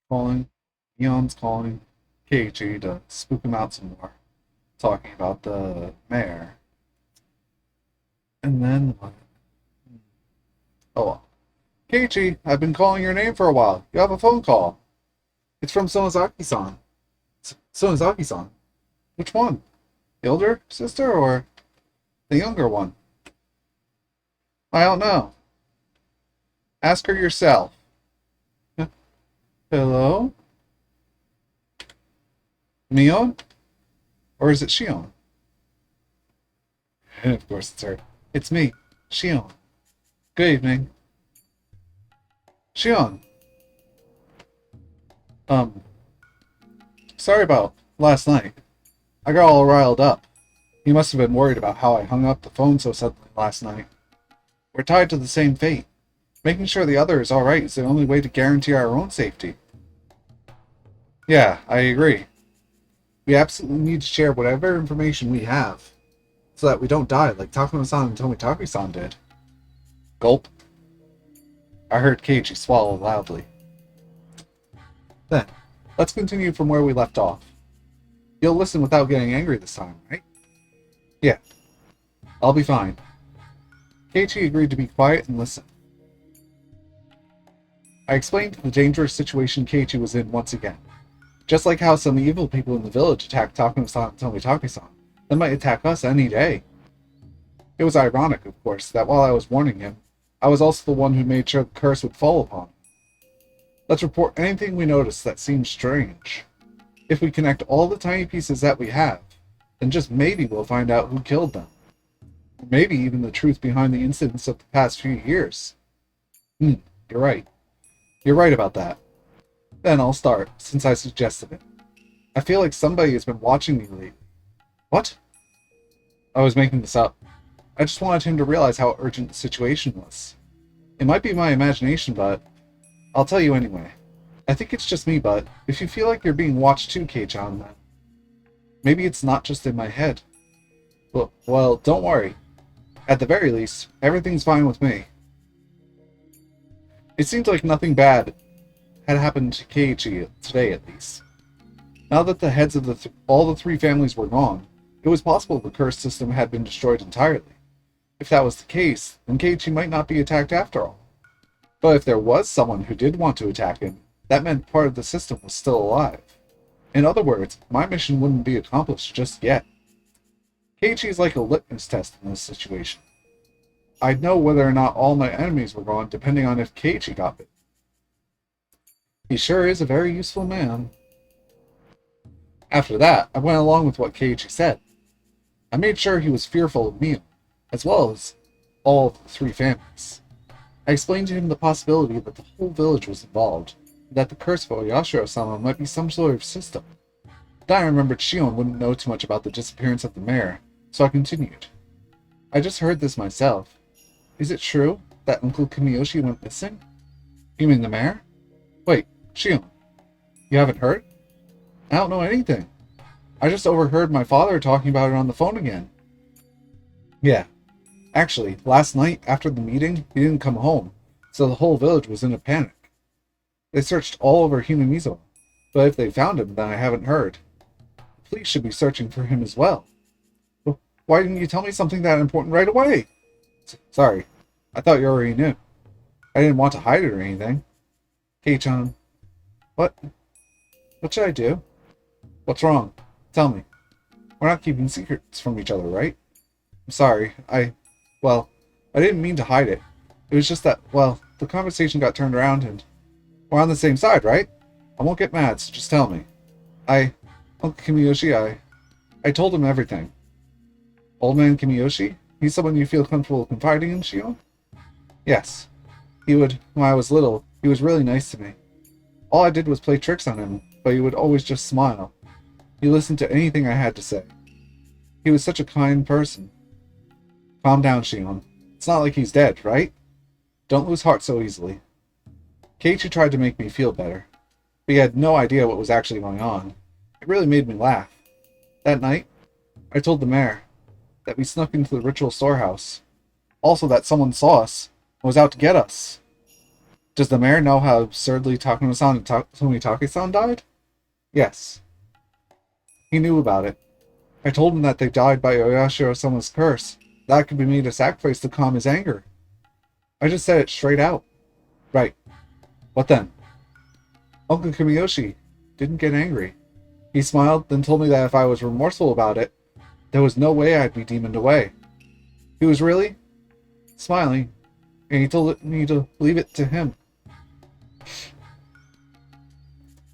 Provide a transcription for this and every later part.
calling, Mion's calling Keiichi to spook him out some more, talking about the mayor. And then what? Oh, Keiichi, I've been calling your name for a while. You have a phone call. It's from Sonozaki-san. Sonozaki-san. Which one? The older sister or the younger one? I don't know. Ask her yourself. Hello? Mion? Or is it Shion? Of course it's her. It's me, Shion. Good evening. Shion, um, sorry about last night. I got all riled up. You must have been worried about how I hung up the phone so suddenly last night. We're tied to the same fate. Making sure the other is alright is the only way to guarantee our own safety. Yeah, I agree. We absolutely need to share whatever information we have, so that we don't die like Takuma-san and Tomitaki-san did. Gulp. I heard Keiichi swallow loudly. Then, let's continue from where we left off. You'll listen without getting angry this time, right? Yeah, I'll be fine. Keiichi agreed to be quiet and listen. I explained the dangerous situation Keiichi was in once again. Just like how some evil people in the village attacked Takuma-san and Tomitaki-san, they might attack us any day. It was ironic, of course, that while I was warning him, I was also the one who made sure the curse would fall upon him. Let's report anything we notice that seems strange. If we connect all the tiny pieces that we have, then just maybe we'll find out who killed them. Or maybe even the truth behind the incidents of the past few years. You're right. You're right about that. Then I'll start, since I suggested it. I feel like somebody has been watching me lately. What? I was making this up. I just wanted him to realize how urgent the situation was. It might be my imagination, but I'll tell you anyway. I think it's just me, but if you feel like you're being watched too, Kei-chan, then maybe it's not just in my head. Well, don't worry. At the very least, everything's fine with me. It seemed like nothing bad had happened to Keiichi today, at least. Now that the heads of all the three families were gone, it was possible the curse system had been destroyed entirely. If that was the case, then Keiichi might not be attacked after all. But if there was someone who did want to attack him, that meant part of the system was still alive. In other words, my mission wouldn't be accomplished just yet. Keiichi is like a litmus test in this situation. I'd know whether or not all my enemies were gone depending on if Keiichi got bit. He sure is a very useful man. After that, I went along with what Keiichi said. I made sure he was fearful of Mion, as well as all of the three families. I explained to him the possibility that the whole village was involved, and that the curse of Oyashiro-sama might be some sort of system. Then I remembered Shion wouldn't know too much about the disappearance of the mayor, so I continued. I just heard this myself. Is it true that Uncle Kimiyoshi went missing? You mean the mayor? Wait, Shion, you haven't heard? I don't know anything. I just overheard my father talking about it on the phone again. Yeah. Actually, last night, after the meeting, he didn't come home, so the whole village was in a panic. They searched all over Hinamizo, but if they found him, then I haven't heard. The police should be searching for him as well. Why didn't you tell me something that important right away? Sorry, I thought you already knew. I didn't want to hide it or anything. Kei-chan. What? What should I do? What's wrong? Tell me. We're not keeping secrets from each other, right? I'm sorry. Well, I didn't mean to hide it. It was just that, well, the conversation got turned around and we're on the same side, right? I won't get mad, so just tell me. Uncle Kimiyoshi, I told him everything. Old man Kimiyoshi? He's someone you feel comfortable confiding in, Shion? Yes. When I was little, he was really nice to me. All I did was play tricks on him, but he would always just smile. He listened to anything I had to say. He was such a kind person. Calm down, Shion. It's not like he's dead, right? Don't lose heart so easily. Keiichi tried to make me feel better, but he had no idea what was actually going on. It really made me laugh. That night, I told the mayor that we snuck into the ritual storehouse. Also that someone saw us and was out to get us. Does the mayor know how absurdly Takuma-san and Tomitake-san died? Yes. He knew about it. I told him that they died by Oyashiro-sama's curse. That could be made a sacrifice to calm his anger. I just said it straight out. Right. What then? Uncle Kimiyoshi didn't get angry. He smiled, then told me that if I was remorseful about it, there was no way I'd be demoned away. He was really smiling, and he told me to leave it to him.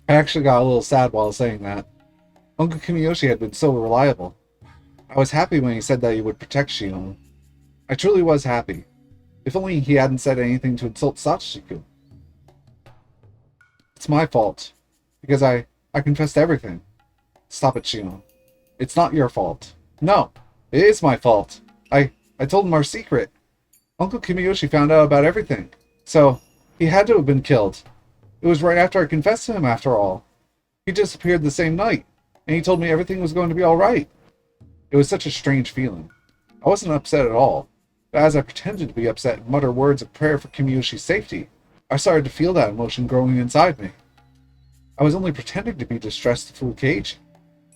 I actually got a little sad while saying that. Uncle Kimiyoshi had been so reliable. I was happy when he said that he would protect Shion. I truly was happy. If only he hadn't said anything to insult Satoshi-kun. It's my fault. Because I confessed everything. Stop it, Shion. It's not your fault. No, it is my fault. I told him our secret. Uncle Kimiyoshi found out about everything. So, he had to have been killed. It was right after I confessed to him, after all. He disappeared the same night, and he told me everything was going to be alright. It was such a strange feeling. I wasn't upset at all, but as I pretended to be upset and mutter words of prayer for Kimiyoshi's safety, I started to feel that emotion growing inside me. I was only pretending to be distressed to fool Keiichi,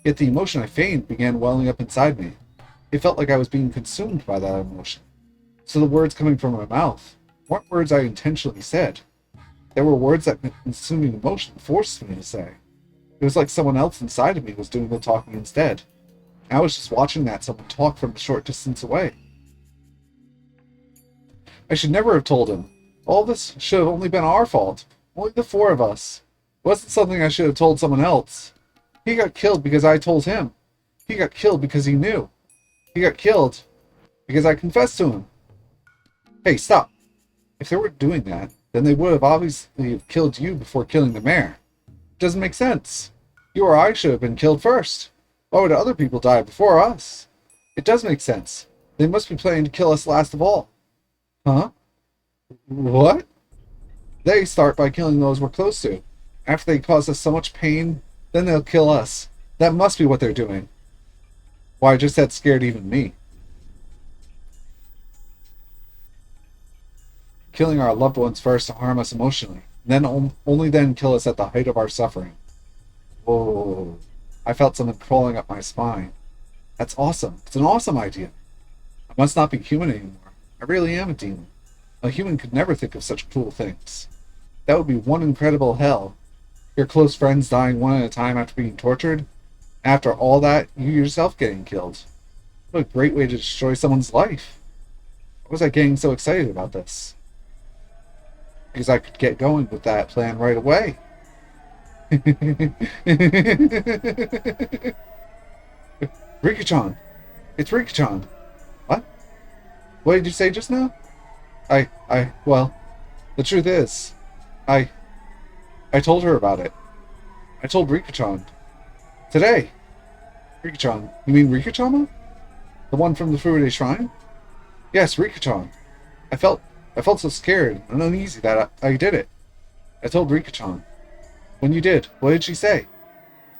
yet the emotion I feigned began welling up inside me. It felt like I was being consumed by that emotion. So the words coming from my mouth weren't words I intentionally said. They were words that consuming emotion forced me to say. It was like someone else inside of me was doing the talking instead. I was just watching that someone talk from a short distance away. I should never have told him. All this should have only been our fault. Only the four of us. It wasn't something I should have told someone else. He got killed because I told him. He got killed because he knew. He got killed because I confessed to him. Hey, stop. If they were doing that, then they would have obviously killed you before killing the mayor. It doesn't make sense. You or I should have been killed first. Why would other people die before us? It does make sense. They must be planning to kill us last of all. Huh? What? They start by killing those we're close to. After they cause us so much pain, then they'll kill us. That must be what they're doing. Why, just that scared even me. Killing our loved ones first to harm us emotionally, then only then kill us at the height of our suffering. Oh, I felt something crawling up my spine. That's awesome. It's an awesome idea. I must not be human anymore. I really am a demon. A human could never think of such cruel things. That would be one incredible hell. Your close friends dying one at a time after being tortured. After all that, you yourself getting killed. What a great way to destroy someone's life. Why was I getting so excited about this? Because I could get going with that plan right away. Rika-chan! It's Rika-chan! What? What did you say just now? Well, the truth is, I told her about it. I told Rika-chan. Today! Rika-chan. You mean Rika-chama? The one from the Furude Shrine? Yes, Rika-chan. I felt so scared and uneasy that I did it. I told Rika-chan. When you did, what did she say?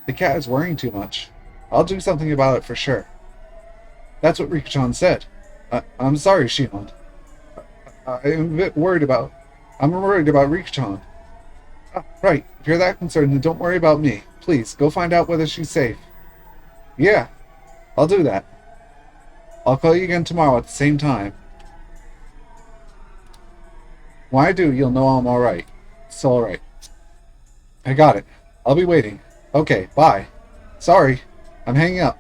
The cat is worrying too much. I'll do something about it for sure. That's what Rika-chan said. I'm sorry, Shion. I'm worried about Rika-chan. Right. If you're that concerned, then don't worry about me. Please, go find out whether she's safe. Yeah, I'll do that. I'll call you again tomorrow at the same time. When I do, you'll know I'm alright. It's alright. I got it. I'll be waiting. Okay, bye. Sorry. I'm hanging up.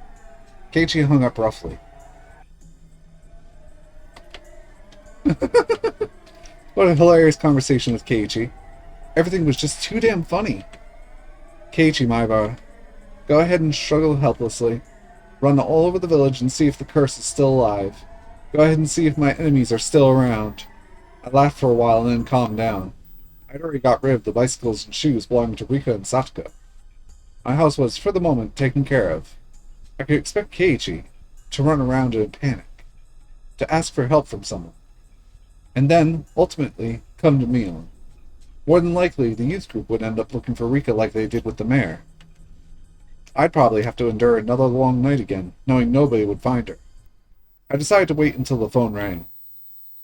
Keiichi hung up roughly. What a hilarious conversation with Keiichi. Everything was just too damn funny. Keiichi Maibara, go ahead and struggle helplessly. Run all over the village and see if the curse is still alive. Go ahead and see if my enemies are still around. I laughed for a while and then calmed down. I'd already got rid of the bicycles and shoes belonging to Rika and Satoko. My house was, for the moment, taken care of. I could expect Keiichi to run around in a panic, to ask for help from someone, and then, ultimately, come to Mion. More than likely, the youth group would end up looking for Rika like they did with the mayor. I'd probably have to endure another long night again, knowing nobody would find her. I decided to wait until the phone rang.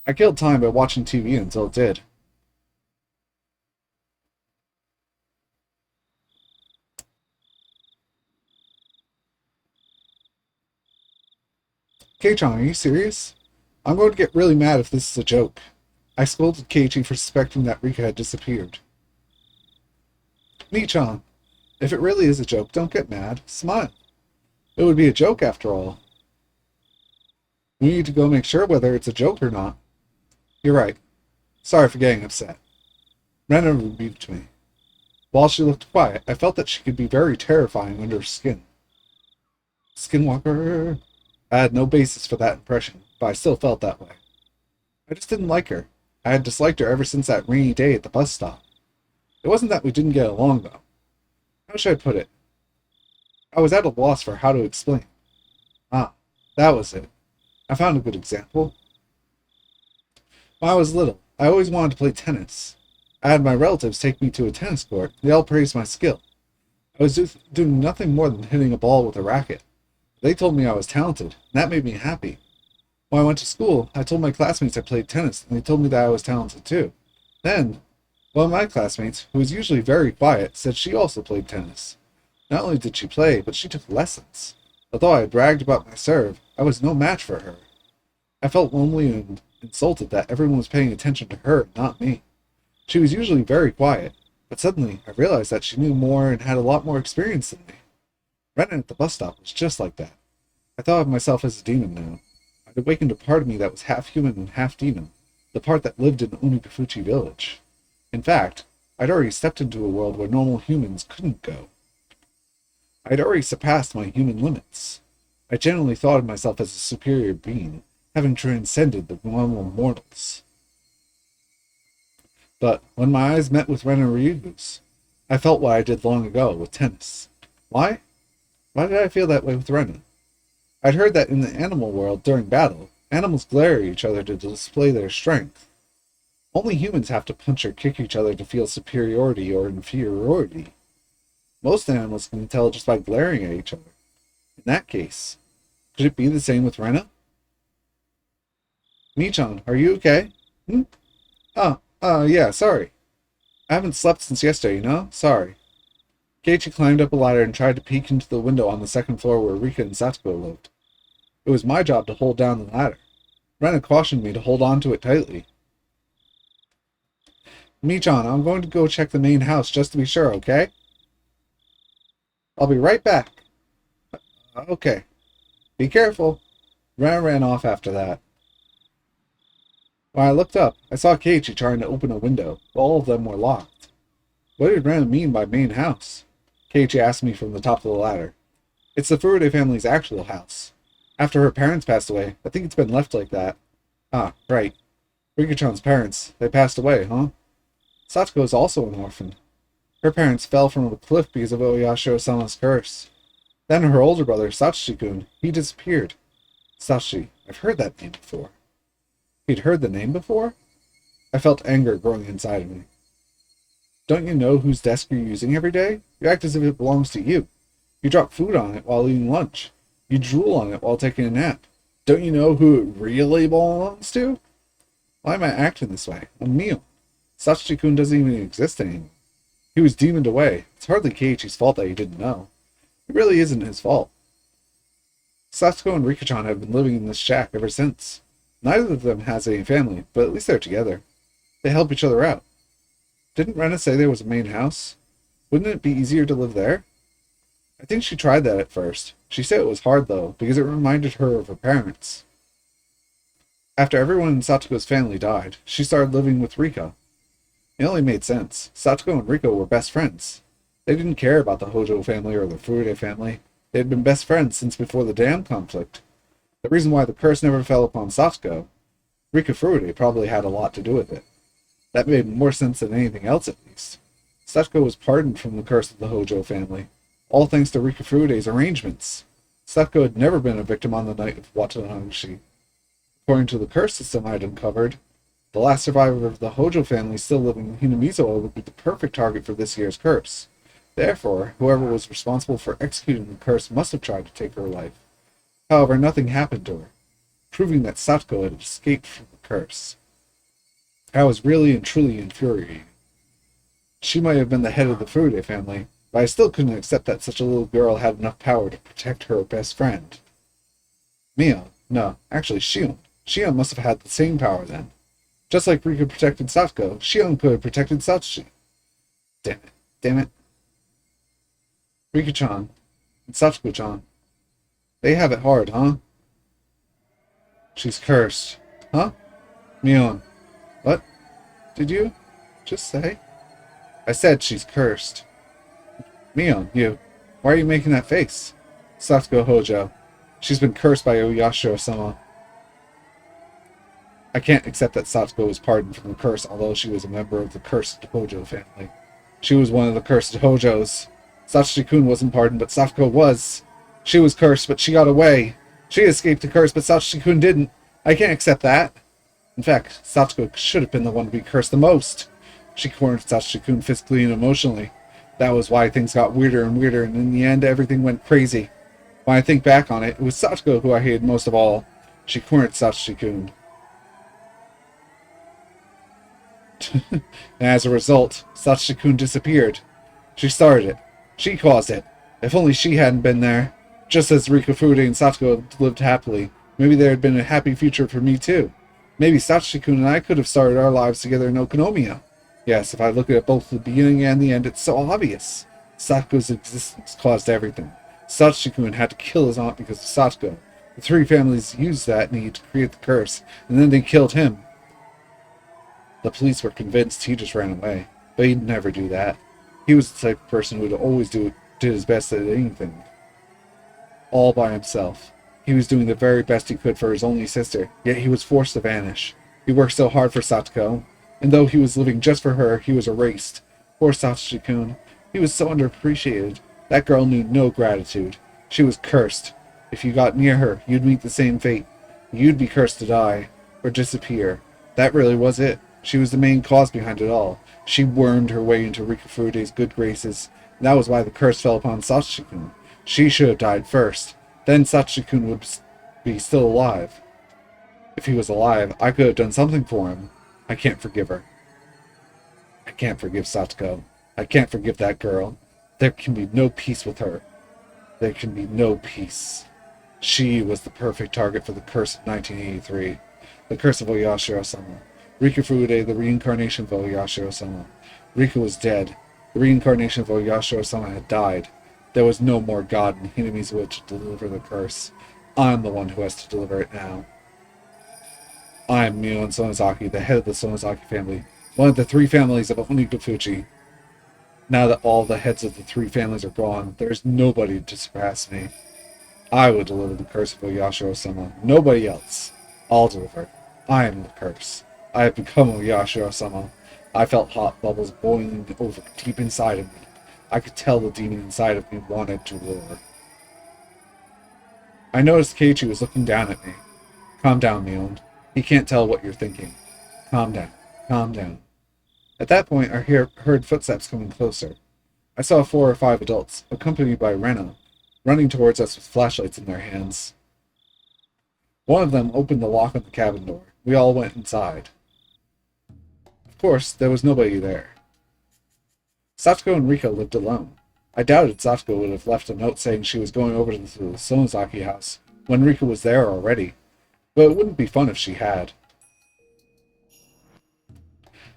I killed time by watching TV until it did. Kei-chan, are you serious? I'm going to get really mad if this is a joke. I scolded Keiichi for suspecting that Rika had disappeared. Mi-chan, if it really is a joke, don't get mad. Smile. It would be a joke after all. We need to go make sure whether it's a joke or not. You're right. Sorry for getting upset. Rena rebuked me. While she looked quiet, I felt that she could be very terrifying under her skin. Skinwalker. I had no basis for that impression, but I still felt that way. I just didn't like her. I had disliked her ever since that rainy day at the bus stop. It wasn't that we didn't get along, though. How should I put it? I was at a loss for how to explain. Ah, that was it. I found a good example. When I was little, I always wanted to play tennis. I had my relatives take me to a tennis court. They all praised my skill. I was doing nothing more than hitting a ball with a racket. They told me I was talented, and that made me happy. When I went to school, I told my classmates I played tennis, and they told me that I was talented too. Then, one of my classmates, who was usually very quiet, said she also played tennis. Not only did she play, but she took lessons. Although I had bragged about my serve, I was no match for her. I felt lonely and insulted that everyone was paying attention to her, not me. She was usually very quiet, but suddenly I realized that she knew more and had a lot more experience than me. Renan at the bus stop was just like that. I thought of myself as a demon now. I'd awakened a part of me that was half human and half demon, the part that lived in Onikafuchi village. In fact, I'd already stepped into a world where normal humans couldn't go. I'd already surpassed my human limits. I generally thought of myself as a superior being, having transcended the normal mortals. But when my eyes met with Ren and Ryugu's, I felt what I did long ago with tennis. Why? Why did I feel that way with Renan? I'd heard that in the animal world, during battle, animals glare at each other to display their strength. Only humans have to punch or kick each other to feel superiority or inferiority. Most animals can tell just by glaring at each other. In that case, could it be the same with Rena? Mi-chan, are you okay? Yeah, sorry. I haven't slept since yesterday, you know? Sorry. Keiichi climbed up a ladder and tried to peek into the window on the second floor where Rika and Satsuko lived. It was my job to hold down the ladder. Rena cautioned me to hold on to it tightly. Mi-chan, I'm going to go check the main house just to be sure, okay? I'll be right back. Okay. Be careful. Rena ran off after that. When I looked up, I saw Keiichi trying to open a window, but all of them were locked. What did Rena mean by main house? Keiichi asked me from the top of the ladder. It's the Furude family's actual house. After her parents passed away, I think it's been left like that. Ah, right. Rika-chan's parents, they passed away, huh? Satsuko is also an orphan. Her parents fell from a cliff because of Oyashiro-sama's curse. Then her older brother, Satsushi-kun, he disappeared. Satsushi, I've heard that name before. He'd heard the name before? I felt anger growing inside of me. Don't you know whose desk you're using every day? You act as if it belongs to you. You drop food on it while eating lunch. You drool on it while taking a nap. Don't you know who it really belongs to? Why am I acting this way? I'm Mion. Satsushi-kun doesn't even exist anymore. He was demoned away. It's hardly Keiichi's fault that he didn't know. It really isn't his fault. Satsuko and Rika-chan have been living in this shack ever since. Neither of them has any family, but at least they're together. They help each other out. Didn't Rena say there was a main house? Wouldn't it be easier to live there? I think she tried that at first. She said it was hard, though, because it reminded her of her parents. After everyone in Satsuko's family died, she started living with Rika. It only made sense. Satsuko and Rika were best friends. They didn't care about the Hojo family or the Furude family. They had been best friends since before the dam conflict. The reason why the curse never fell upon Satsuko, Rika Furude probably had a lot to do with it. That made more sense than anything else, at least. Satsuko was pardoned from the curse of the Hojo family, all thanks to Rika Furude's arrangements. Satsuko had never been a victim on the night of Watanashi. According to the curse system I had uncovered, the last survivor of the Hojo family still living in Hinamizawa would be the perfect target for this year's curse. Therefore, whoever was responsible for executing the curse must have tried to take her life. However, nothing happened to her, proving that Satsuko had escaped from the curse. I was really and truly infuriated. She might have been the head of the Furude family, but I still couldn't accept that such a little girl had enough power to protect her best friend. Mion, No, actually, Shion. Shion must have had the same power then. Just like Rika protected Satsuko, Shion could have protected Satsuki. Damn it. Damn it. Rika-chan and Satsuko-chan. They have it hard, huh? She's cursed. Huh? Mion. What? Did you just say? I said she's cursed. Mion, you. Why are you making that face? Satsuko Hojo. She's been cursed by Oyashiro-sama. I can't accept that Satsuko was pardoned from the curse, although she was a member of the cursed Hojo family. She was one of the cursed Hojos. Satsuki-kun wasn't pardoned, but Satsuko was. She was cursed, but she got away. She escaped the curse, but Satsuki-kun didn't. I can't accept that. In fact, Satsuko should have been the one to be cursed the most. She cornered Satsuki-kun physically and emotionally. That was why things got weirder and weirder, and in the end, everything went crazy. When I think back on it, it was Satsuko who I hated most of all. She cornered Satsuki-kun. And as a result, Satsuki-kun disappeared. She started it. She caused it. If only she hadn't been there. Just as Rika Furude and Satsuko lived happily, maybe there had been a happy future for me too. Maybe Satsuki-kun and I could have started our lives together in Okonomiya. Yes, if I look at both the beginning and the end, it's so obvious. Satsuko's existence caused everything. Satsuki-kun had to kill his aunt because of Satsuko. The three families used that need to create the curse, and then they killed him. The police were convinced he just ran away, but he'd never do that. He was the type of person who would always did his best at anything. All by himself. He was doing the very best he could for his only sister, yet he was forced to vanish. He worked so hard for Satsuko, and though he was living just for her, he was erased. Poor Satsuki-kun. He was so underappreciated. That girl knew no gratitude. She was cursed. If you got near her, you'd meet the same fate. You'd be cursed to die, or disappear. That really was it. She was the main cause behind it all. She wormed her way into Rika Furude's good graces, and that was why the curse fell upon Satsuki-kun. She should have died first. Then Satsuki-kun would be still alive. If he was alive, I could have done something for him. I can't forgive her. I can't forgive Satsuko. I can't forgive that girl. There can be no peace with her. There can be no peace. She was the perfect target for the curse of 1983. The curse of Oyashiro-sama. Rika Furude, the reincarnation of Oyashiro-sama. Rika was dead. The reincarnation of Oyashiro-sama had died. There was no more God in Hinamizuwa to deliver the curse. I'm the one who has to deliver it now. I am Mion Sonozaki, the head of the Sonozaki family, one of the three families of Onikafuchi. Now that all the heads of the three families are gone, there is nobody to surpass me. I will deliver the curse of Oyashiro-sama. Nobody else. I'll deliver. I am the curse. I have become Oyashiro-sama. I felt hot bubbles boiling over deep inside of me. I could tell the demon inside of me wanted to roar. I noticed Keiichi was looking down at me. Calm down, Mion. He can't tell what you're thinking. Calm down. Calm down. At that point, I heard footsteps coming closer. I saw 4 or 5 adults, accompanied by Rena, running towards us with flashlights in their hands. One of them opened the lock on the cabin door. We all went inside. Of course, there was nobody there. Satsuko and Rika lived alone. I doubted Satsuko would have left a note saying she was going over to the Sonozaki house when Rika was there already, but it wouldn't be fun if she had.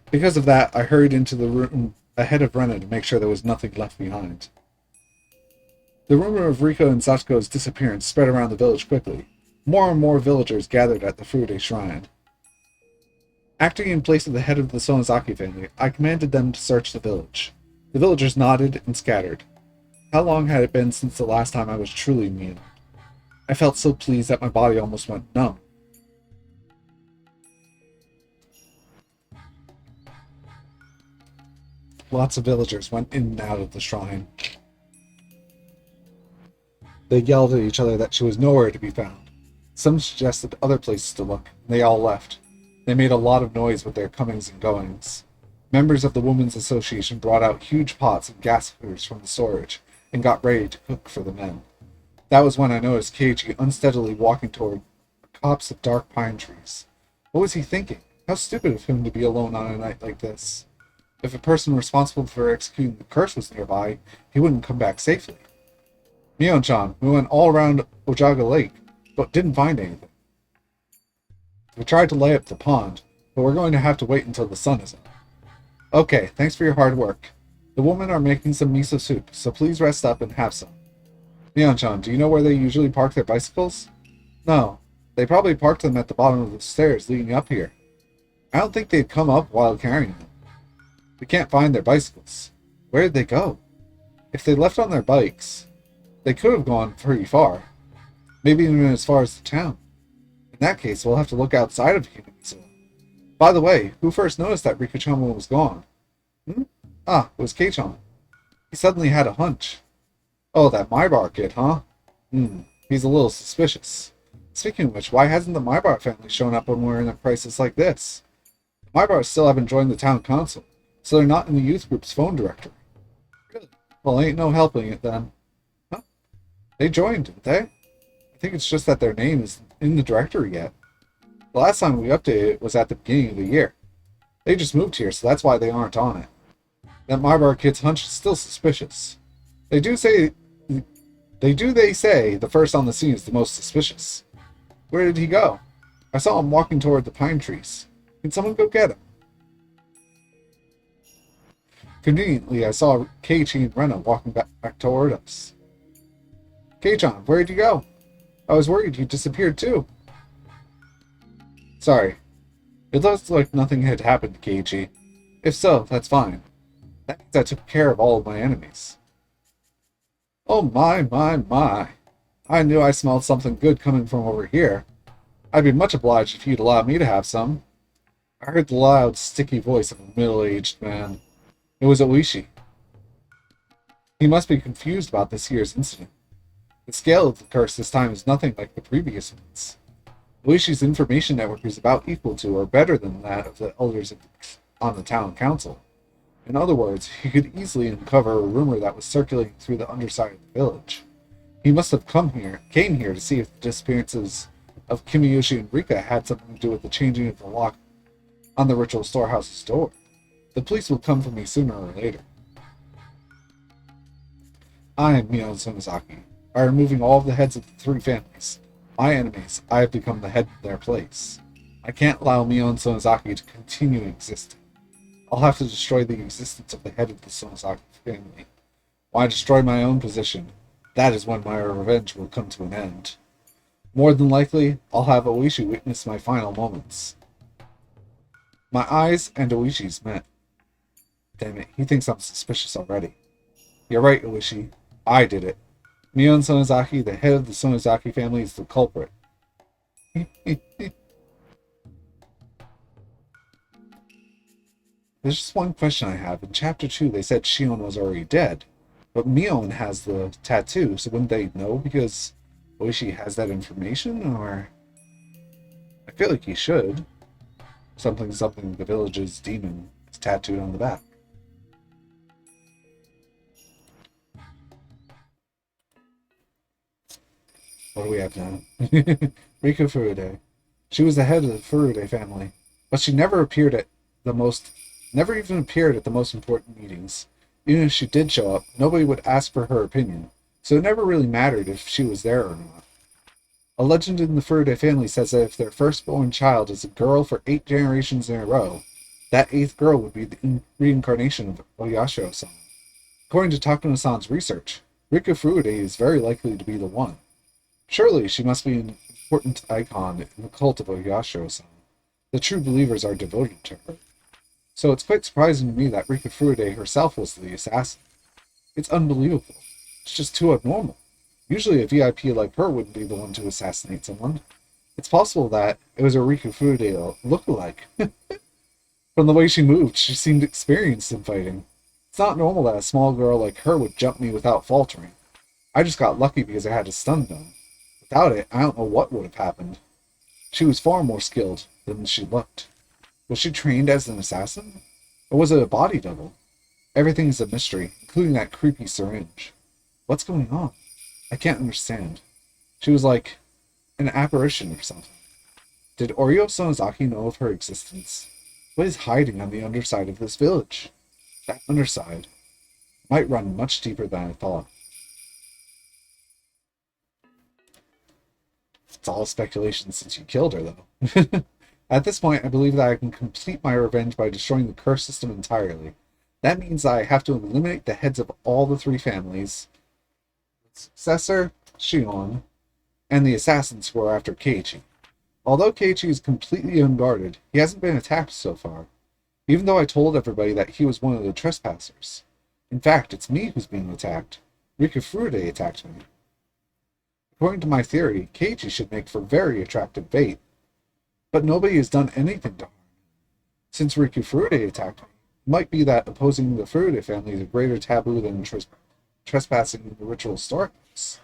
Because of that, I hurried into the room ahead of Rena to make sure there was nothing left behind. The rumor of Rika and Satsuko's disappearance spread around the village quickly. More and more villagers gathered at the Furude shrine. Acting in place of the head of the Sonozaki family, I commanded them to search the village. The villagers nodded and scattered. How long had it been since the last time I was truly Mion? I felt so pleased that my body almost went numb. Lots of villagers went in and out of the shrine. They yelled at each other that she was nowhere to be found. Some suggested other places to look, and they all left. They made a lot of noise with their comings and goings. Members of the Women's Association brought out huge pots and gas cookers from the storage, and got ready to cook for the men. That was when I noticed Keiichi unsteadily walking toward a copse of dark pine trees. What was he thinking? How stupid of him to be alone on a night like this. If a person responsible for executing the curse was nearby, he wouldn't come back safely. Mion-chan, we went all around Ojaga Lake, but didn't find anything. We tried to lay up the pond, but we're going to have to wait until the sun is up. Okay, thanks for your hard work. The women are making some miso soup, so please rest up and have some. Mion-chan, do you know where they usually park their bicycles? No. They probably parked them at the bottom of the stairs leading up here. I don't think they'd come up while carrying them. We can't find their bicycles. Where did they go? If they left on their bikes, they could have gone pretty far. Maybe even as far as the town. In that case, we'll have to look outside of Higurashi. By the way, who first noticed that Rika-chan was gone? Ah, it was Kei-chan. He suddenly had a hunch. Oh, that Mybar kid, huh? He's a little suspicious. Speaking of which, why hasn't the Mybar family shown up when we're in a crisis like this? The Mybars still haven't joined the town council, so they're not in the youth group's phone directory. Really? Well, ain't no helping it then. Huh? They joined, didn't they? I think it's just that their name isn't in the directory yet. The last time we updated it was at the beginning of the year. They just moved here, so that's why they aren't on it. That Mybar kid's hunch is still suspicious. They say the first on the scene is the most suspicious. Where did he go? I saw him walking toward the pine trees. Can someone go get him? Conveniently, I saw Keiichi and Rena walking back toward us. Kei-chan, where did you go? I was worried you disappeared too. Sorry. It looks like nothing had happened to Keiichi. If so, that's fine. That means I took care of all of my enemies. Oh my. I knew I smelled something good coming from over here. I'd be much obliged if you'd allow me to have some. I heard the loud, sticky voice of a middle-aged man. It was Oishi. He must be confused about this year's incident. The scale of the curse this time is nothing like the previous ones. Oishi's information network is about equal to or better than that of the elders on the town council. In other words, he could easily uncover a rumor that was circulating through the underside of the village. He must have came here to see if the disappearances of Kimiyoshi and Rika had something to do with the changing of the lock on the ritual storehouse's door. The police will come for me sooner or later. I am Mion Sonozaki. By removing all of the heads of the three families, my enemies, I have become the head of their place. I can't allow Mion Sonozaki to continue existing. I'll have to destroy the existence of the head of the Sonozaki family. When I destroy my own position, that is when my revenge will come to an end. More than likely, I'll have Oishi witness my final moments. My eyes and Oishi's met. Damn it, he thinks I'm suspicious already. You're right, Oishi. I did it. Mion Sonozaki, the head of the Sonozaki family, is the culprit. There's just one question I have. In Chapter 2, they said Shion was already dead. But Mion has the tattoo, so wouldn't they know because Oishi has that information? Or I feel like he should. Something, the village's demon is tattooed on the back. What do we have now? Rika Furude. She was the head of the Furude family, but she never even appeared at the most important meetings. Even if she did show up, nobody would ask for her opinion, so it never really mattered if she was there or not. A legend in the Furude family says that if their firstborn child is a girl for 8 generations in a row, that 8th girl would be the reincarnation of Oyashiro-san. According to Takuno-san's research, Rika Furude is very likely to be the one. Surely she must be an important icon in the cult of Oyashiro-san. The true believers are devoted to her. So it's quite surprising to me that Rika Furude herself was the assassin. It's unbelievable. It's just too abnormal. Usually a VIP like her wouldn't be the one to assassinate someone. It's possible that it was a Rika Furude look-alike. From the way she moved, she seemed experienced in fighting. It's not normal that a small girl like her would jump me without faltering. I just got lucky because I had a stun gun. Without it, I don't know what would have happened. She was far more skilled than she looked. Was she trained as an assassin? Or was it a body double? Everything is a mystery, including that creepy syringe. What's going on? I can't understand. She was like an apparition or something. Did Oryo Sonozaki know of her existence? What is hiding on the underside of this village? That underside might run much deeper than I thought. It's all speculation since you killed her, though. At this point, I believe that I can complete my revenge by destroying the curse system entirely. That means I have to eliminate the heads of all the three families, the successor, Shion, and the assassins who are after Keiichi. Although Keiichi is completely unguarded, he hasn't been attacked so far, even though I told everybody that he was one of the trespassers. In fact, it's me who's being attacked. Rika Furude attacked me. According to my theory, Keiichi should make for very attractive bait, but nobody has done anything to harm him. Since Riku Furude attacked me, it might be that opposing the Furude family is a greater taboo than trespassing the ritual storehouse.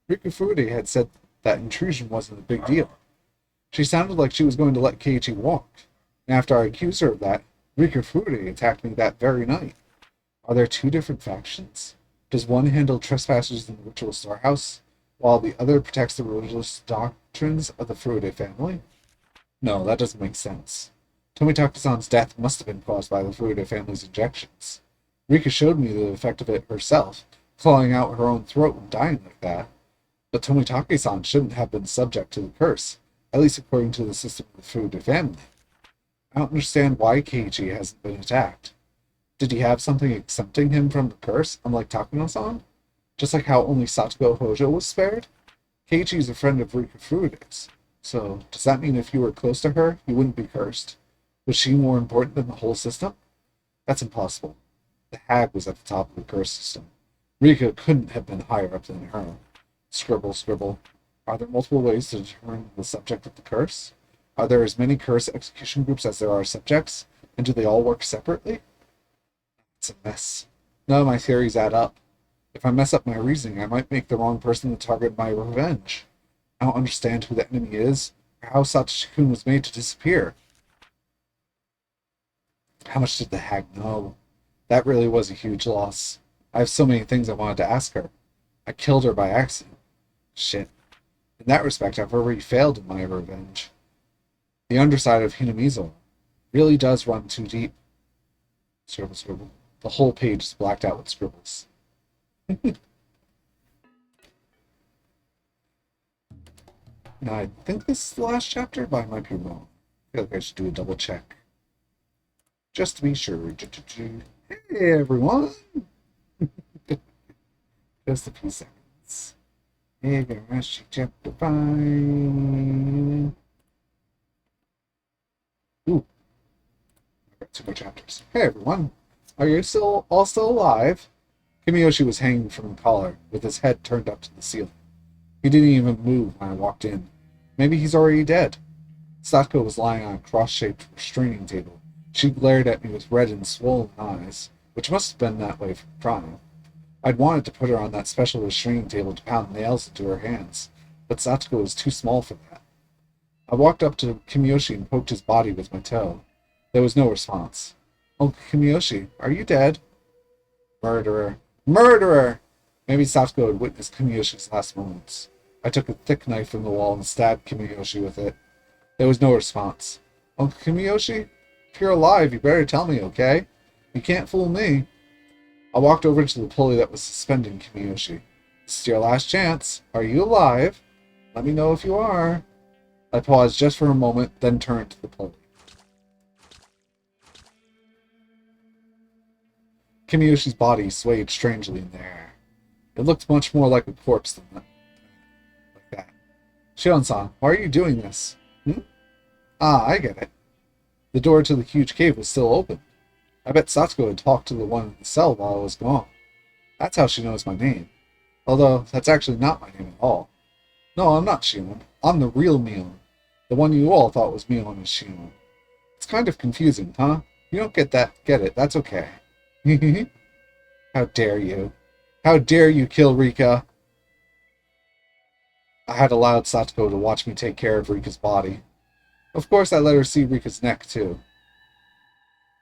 Riku Furude had said that intrusion wasn't a big deal. She sounded like she was going to let Keiichi walk, and after I accused her of that, Riku Furude attacked me that very night. Are there two different factions? Does one handle trespassers in the ritual storehouse, while the other protects the religious doctrines of the Furude family? No, that doesn't make sense. Tomitaka-san's death must have been caused by the Furude family's injections. Rika showed me the effect of it herself, clawing out her own throat and dying like that. But Tomitake-san shouldn't have been subject to the curse, at least according to the system of the Furude family. I don't understand why Keiichi hasn't been attacked. Did he have something exempting him from the curse, unlike Takano-san? Just like how only Satsuko Hojo was spared? Keiichi is a friend of Rika Furude's. So, does that mean if you were close to her, you wouldn't be cursed? Was she more important than the whole system? That's impossible. The hag was at the top of the curse system. Rika couldn't have been higher up than her. Scribble, scribble. Are there multiple ways to determine the subject of the curse? Are there as many curse execution groups as there are subjects? And do they all work separately? It's a mess. None of my theories add up. If I mess up my reasoning, I might make the wrong person the target of my revenge. I don't understand who the enemy is, or how Satoshi-kun was made to disappear. How much did the hag know? That really was a huge loss. I have so many things I wanted to ask her. I killed her by accident. Shit. In that respect, I've already failed in my revenge. The underside of Hinamizo really does run too deep. Scribble, scribble. The whole page is blacked out with scribbles. Now, I think this is the last chapter, but I might be wrong. I feel like I should do a double check. Just to be sure. Hey, everyone! Just a few seconds. Higurashi chapter 5. Ooh. I've got 2 more chapters. Hey, everyone! Are you all still alive? Kimiyoshi was hanging from the collar, with his head turned up to the ceiling. He didn't even move when I walked in. Maybe he's already dead. Satsuko was lying on a cross-shaped restraining table. She glared at me with red and swollen eyes, which must have been that way from crying. I'd wanted to put her on that special restraining table to pound nails into her hands, but Satsuko was too small for that. I walked up to Kimiyoshi and poked his body with my toe. There was no response. Uncle Kimiyoshi, are you dead? Murderer. Murderer! Maybe Satsuko had witnessed Kimiyoshi's last moments. I took a thick knife from the wall and stabbed Kimiyoshi with it. There was no response. Uncle Kimiyoshi? If you're alive, you better tell me, okay? You can't fool me. I walked over to the pulley that was suspending Kimiyoshi. This is your last chance. Are you alive? Let me know if you are. I paused just for a moment, then turned to the pulley. Kimiyoshi's body swayed strangely in the air. It looked much more like a corpse than that. Like that. Shion-san, why are you doing this? Ah, I get it. The door to the huge cave was still open. I bet Satsuko had talked to the one in the cell while I was gone. That's how she knows my name. Although, that's actually not my name at all. No, I'm not Shion. I'm the real Mion. The one you all thought was Mion is Shion. It's kind of confusing, huh? You don't get it. That's okay. How dare you? How dare you kill Rika? I had allowed Satsuko to watch me take care of Rika's body. Of course, I let her see Rika's neck, too.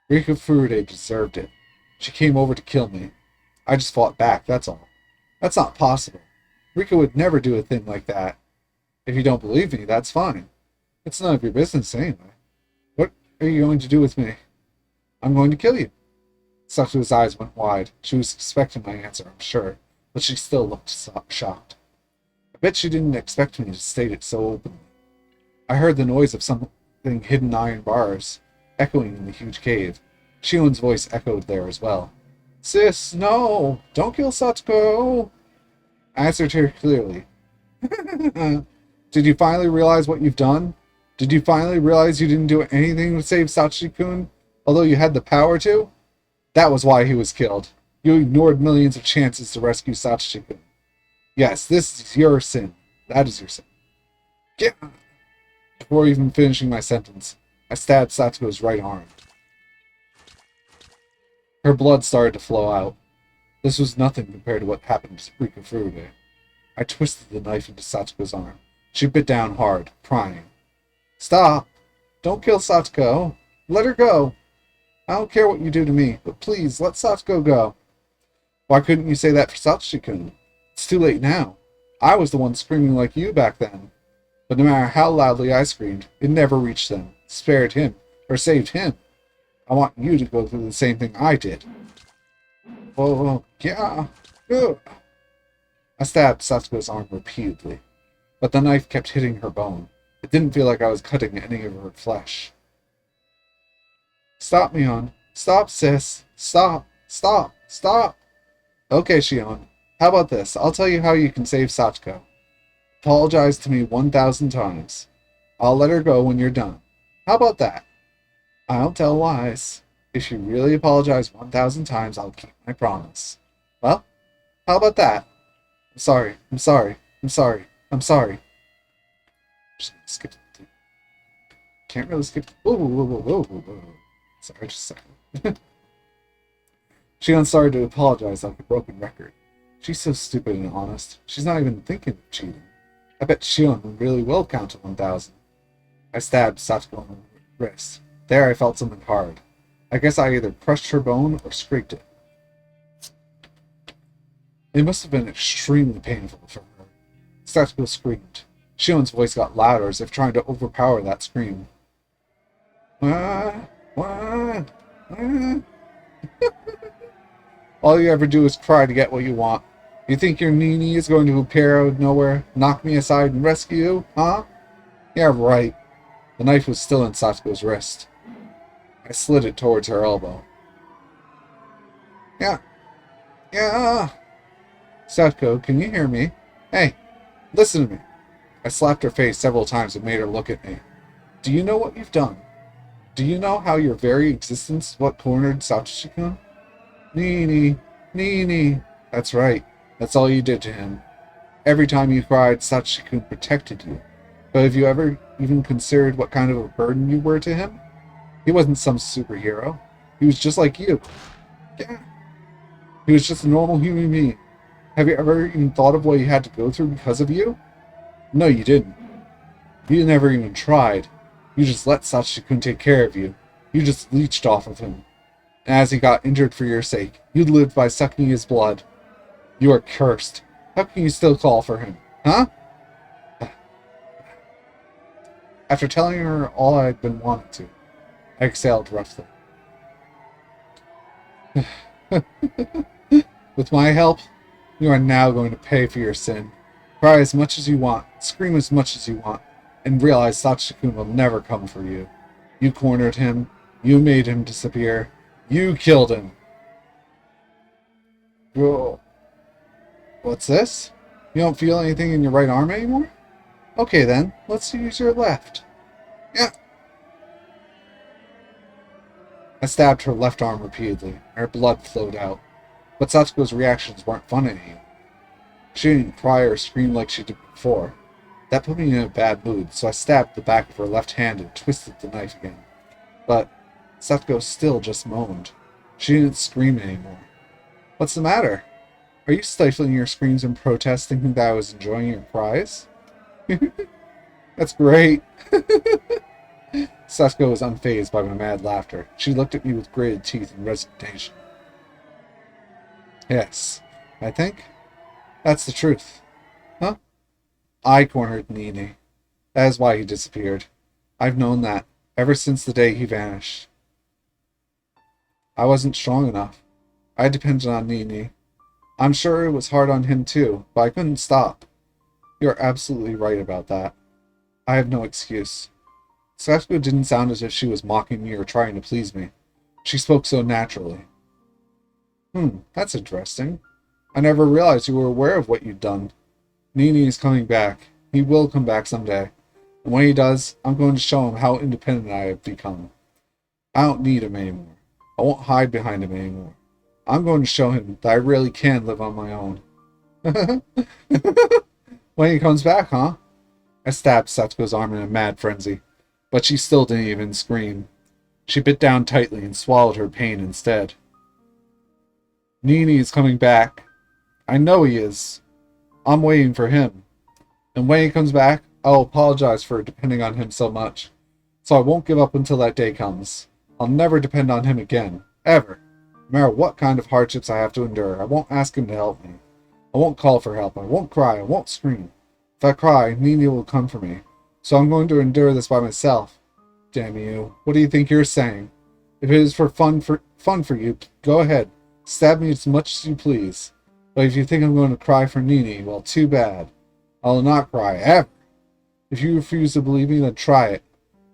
Rika Furude deserved it. She came over to kill me. I just fought back, that's all. That's not possible. Rika would never do a thing like that. If you don't believe me, that's fine. It's none of your business anyway. What are you going to do with me? I'm going to kill you. Satsuko's eyes went wide. She was expecting my answer, I'm sure, but she still looked shocked. I bet she didn't expect me to state it so openly. I heard the noise of some hidden iron bars, echoing in the huge cave. Shion's voice echoed there as well. Sis, no! Don't kill Satsuko! I answered her clearly. Did you finally realize what you've done? Did you finally realize you didn't do anything to save Sachi-kun, although you had the power to? That was why he was killed. You ignored millions of chances to rescue Sachi-kun. Yes, this is your sin. That is your sin. Get. Before even finishing my sentence, I stabbed Satsuko's right arm. Her blood started to flow out. This was nothing compared to what happened to Rika Furude. I twisted the knife into Satsuko's arm. She bit down hard, crying. Stop! Don't kill Satsuko! Let her go! I don't care what you do to me, but please, let Satsuko go. Why couldn't you say that for Sachi-kun? It's too late now. I was the one screaming like you back then. But no matter how loudly I screamed, it never reached them, spared him, or saved him. I want you to go through the same thing I did. Oh, yeah. Ugh. I stabbed Satsuko's arm repeatedly, but the knife kept hitting her bone. It didn't feel like I was cutting any of her flesh. Stop, Mion. Stop, sis. Stop. Stop. Stop. Okay, Shion. How about this? I'll tell you how you can save Satsuko. Apologize to me 1,000 times. I'll let her go when you're done. How about that? I don't tell lies. If you really apologize 1,000 times, I'll keep my promise. Well, how about that? I'm sorry. I'm sorry. I'm sorry. I'm sorry. Just skip it. Can't really skip. Whoa, whoa, whoa, whoa, whoa, whoa. Sorry, just a second. Shion started to apologize like a broken record. She's so stupid and honest. She's not even thinking of cheating. I bet Shion really will count to 1,000. I stabbed Satsuko on the wrist. There I felt something hard. I guess I either crushed her bone or scraped it. It must have been extremely painful for her. Satsuko screamed. Shion's voice got louder as if trying to overpower that scream. Wah, wah, wah. All you ever do is cry to get what you want. You think your Nini is going to appear out of nowhere, knock me aside and rescue you, huh? Yeah, right. The knife was still in Satsuko's wrist. I slid it towards her elbow. Yeah. Yeah. Satsuko, can you hear me? Hey, listen to me. I slapped her face several times and made her look at me. Do you know what you've done? Do you know how your very existence is what cornered Sachi-kun? Nini, Nini. That's right. That's all you did to him. Every time you cried, Sachi-kun protected you. But have you ever even considered what kind of a burden you were to him? He wasn't some superhero. He was just like you. Yeah. He was just a normal human being. Have you ever even thought of what he had to go through because of you? No, you didn't. You never even tried. You just let Sachi-kun take care of you. You just leeched off of him. And as he got injured for your sake, you lived by sucking his blood. You are cursed. How can you still call for him? Huh? After telling her all I had been wanting to, I exhaled roughly. With my help, you are now going to pay for your sin. Cry as much as you want, scream as much as you want, and realize Sachi-kun will never come for you. You cornered him, you made him disappear, you killed him. Whoa. What's this? You don't feel anything in your right arm anymore? Okay then, let's use your left. Yeah. I stabbed her left arm repeatedly, and her blood flowed out. But Satsuko's reactions weren't fun anymore. She didn't cry or scream like she did before. That put me in a bad mood, so I stabbed the back of her left hand and twisted the knife again. But Satsuko still just moaned. She didn't scream anymore. What's the matter? Are you stifling your screams in protest, thinking that I was enjoying your cries? That's great. Satsuko was unfazed by my mad laughter. She looked at me with gritted teeth in resignation. Yes, I think that's the truth. Huh? I cornered Nini. That is why he disappeared. I've known that ever since the day he vanished. I wasn't strong enough. I depended on Nini. I'm sure it was hard on him too, but I couldn't stop. You're absolutely right about that. I have no excuse. Satsuko didn't sound as if she was mocking me or trying to please me. She spoke so naturally. That's interesting. I never realized you were aware of what you'd done. Nini is coming back. He will come back someday. And when he does, I'm going to show him how independent I have become. I don't need him anymore. I won't hide behind him anymore. I'm going to show him that I really can live on my own. When he comes back, huh? I stabbed Satsuko's arm in a mad frenzy, but she still didn't even scream. She bit down tightly and swallowed her pain instead. Nini is coming back. I know he is. I'm waiting for him. And when he comes back, I'll apologize for depending on him so much. So I won't give up until that day comes. I'll never depend on him again. Ever. No matter what kind of hardships I have to endure, I won't ask him to help me. I won't call for help. I won't cry. I won't scream. If I cry, Nini will come for me. So I'm going to endure this by myself. Damn you. What do you think you're saying? If it is for fun for you, go ahead. Stab me as much as you please. But if you think I'm going to cry for Nini, well, too bad. I'll not cry, ever. If you refuse to believe me, then try it.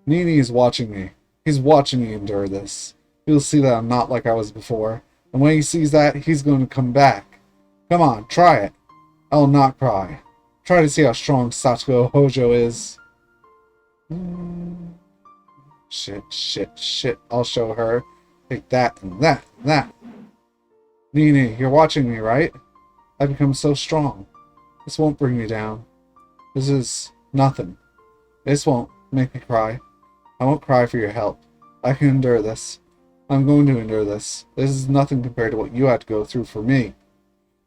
Nini is watching me. He's watching me endure this. He'll see that I'm not like I was before. And when he sees that, he's going to come back. Come on, try it. I will not cry. Try to see how strong Satsuko Hojo is. Shit. I'll show her. Take that and that and that. Nini, you're watching me, right? I've become so strong. This won't bring me down. This is nothing. This won't make me cry. I won't cry for your help. I can endure this. I'm going to endure this. This is nothing compared to what you had to go through for me.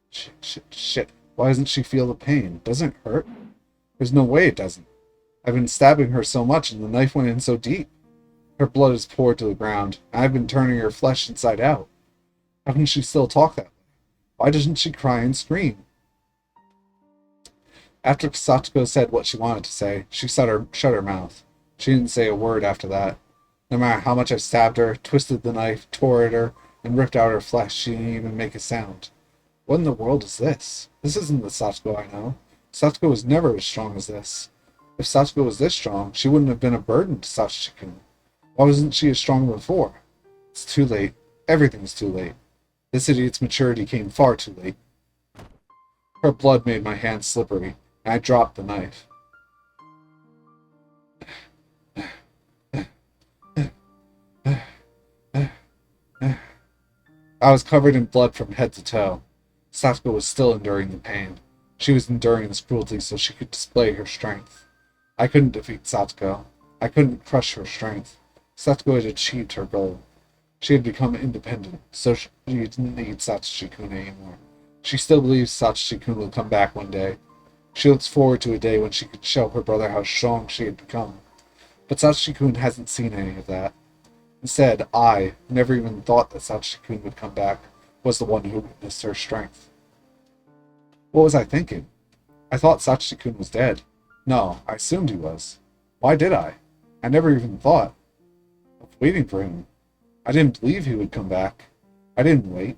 Shit. Why doesn't she feel the pain? Doesn't it hurt? There's no way it doesn't. I've been stabbing her so much and the knife went in so deep. Her blood is poured to the ground. I've been turning her flesh inside out. How can she still talk that way? Why doesn't she cry and scream? After Satsuko said what she wanted to say, she shut her mouth. She didn't say a word after that. No matter how much I stabbed her, twisted the knife, tore at her, and ripped out her flesh, she didn't even make a sound. What in the world is this? This isn't the Satsuko I know. Satsuko was never as strong as this. If Satsuko was this strong, she wouldn't have been a burden to Sachiko. Why wasn't she as strong before? It's too late. Everything's too late. This idiot's maturity came far too late. Her blood made my hands slippery, and I dropped the knife. I was covered in blood from head to toe. Satsuko was still enduring the pain. She was enduring this cruelty so she could display her strength. I couldn't defeat Satsuko. I couldn't crush her strength. Satsuko had achieved her goal. She had become independent, so she didn't need Sachiko-kun anymore. She still believes Sachiko-kun will come back one day. She looks forward to a day when she could show her brother how strong she had become. But Sachiko-kun hasn't seen any of that. Instead, I, who never even thought that Sachiko-kun would come back, was the one who witnessed her strength. What was I thinking? I thought Sachiko-kun was dead. No, I assumed he was. Why did I? I never even thought of waiting for him. I didn't believe he would come back. I didn't wait.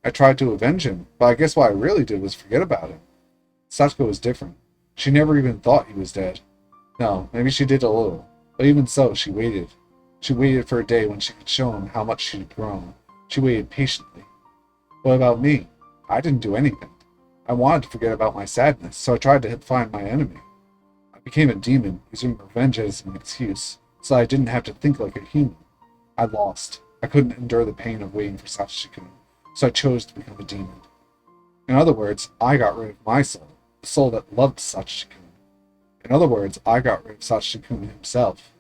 I tried to avenge him, but I guess what I really did was forget about him. Satsuko was different. She never even thought he was dead. No, maybe she did a little, but even so, she waited. She waited for a day when she could show him how much she had grown. She waited patiently. What about me? I didn't do anything. I wanted to forget about my sadness, so I tried to find my enemy. I became a demon, using revenge as an excuse, so I didn't have to think like a human. I lost. I couldn't endure the pain of waiting for Sachiko, so I chose to become a demon. In other words, I got rid of my soul, the soul that loved Sachiko. In other words, I got rid of Sachiko himself.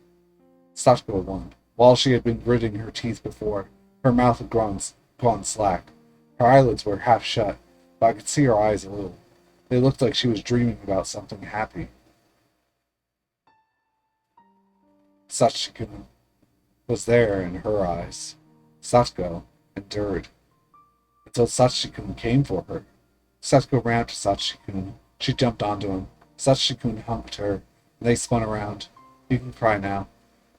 Sachiko won. While she had been gritting her teeth before, her mouth had gone slack. Her eyelids were half shut, but I could see her eyes a little. They looked like she was dreaming about something happy. Sachiko was there in her eyes. Satsuko endured until Sachiko came for her. Satsuko ran up to Sachiko. She jumped onto him. Sachiko humped her, and they spun around. You can cry now.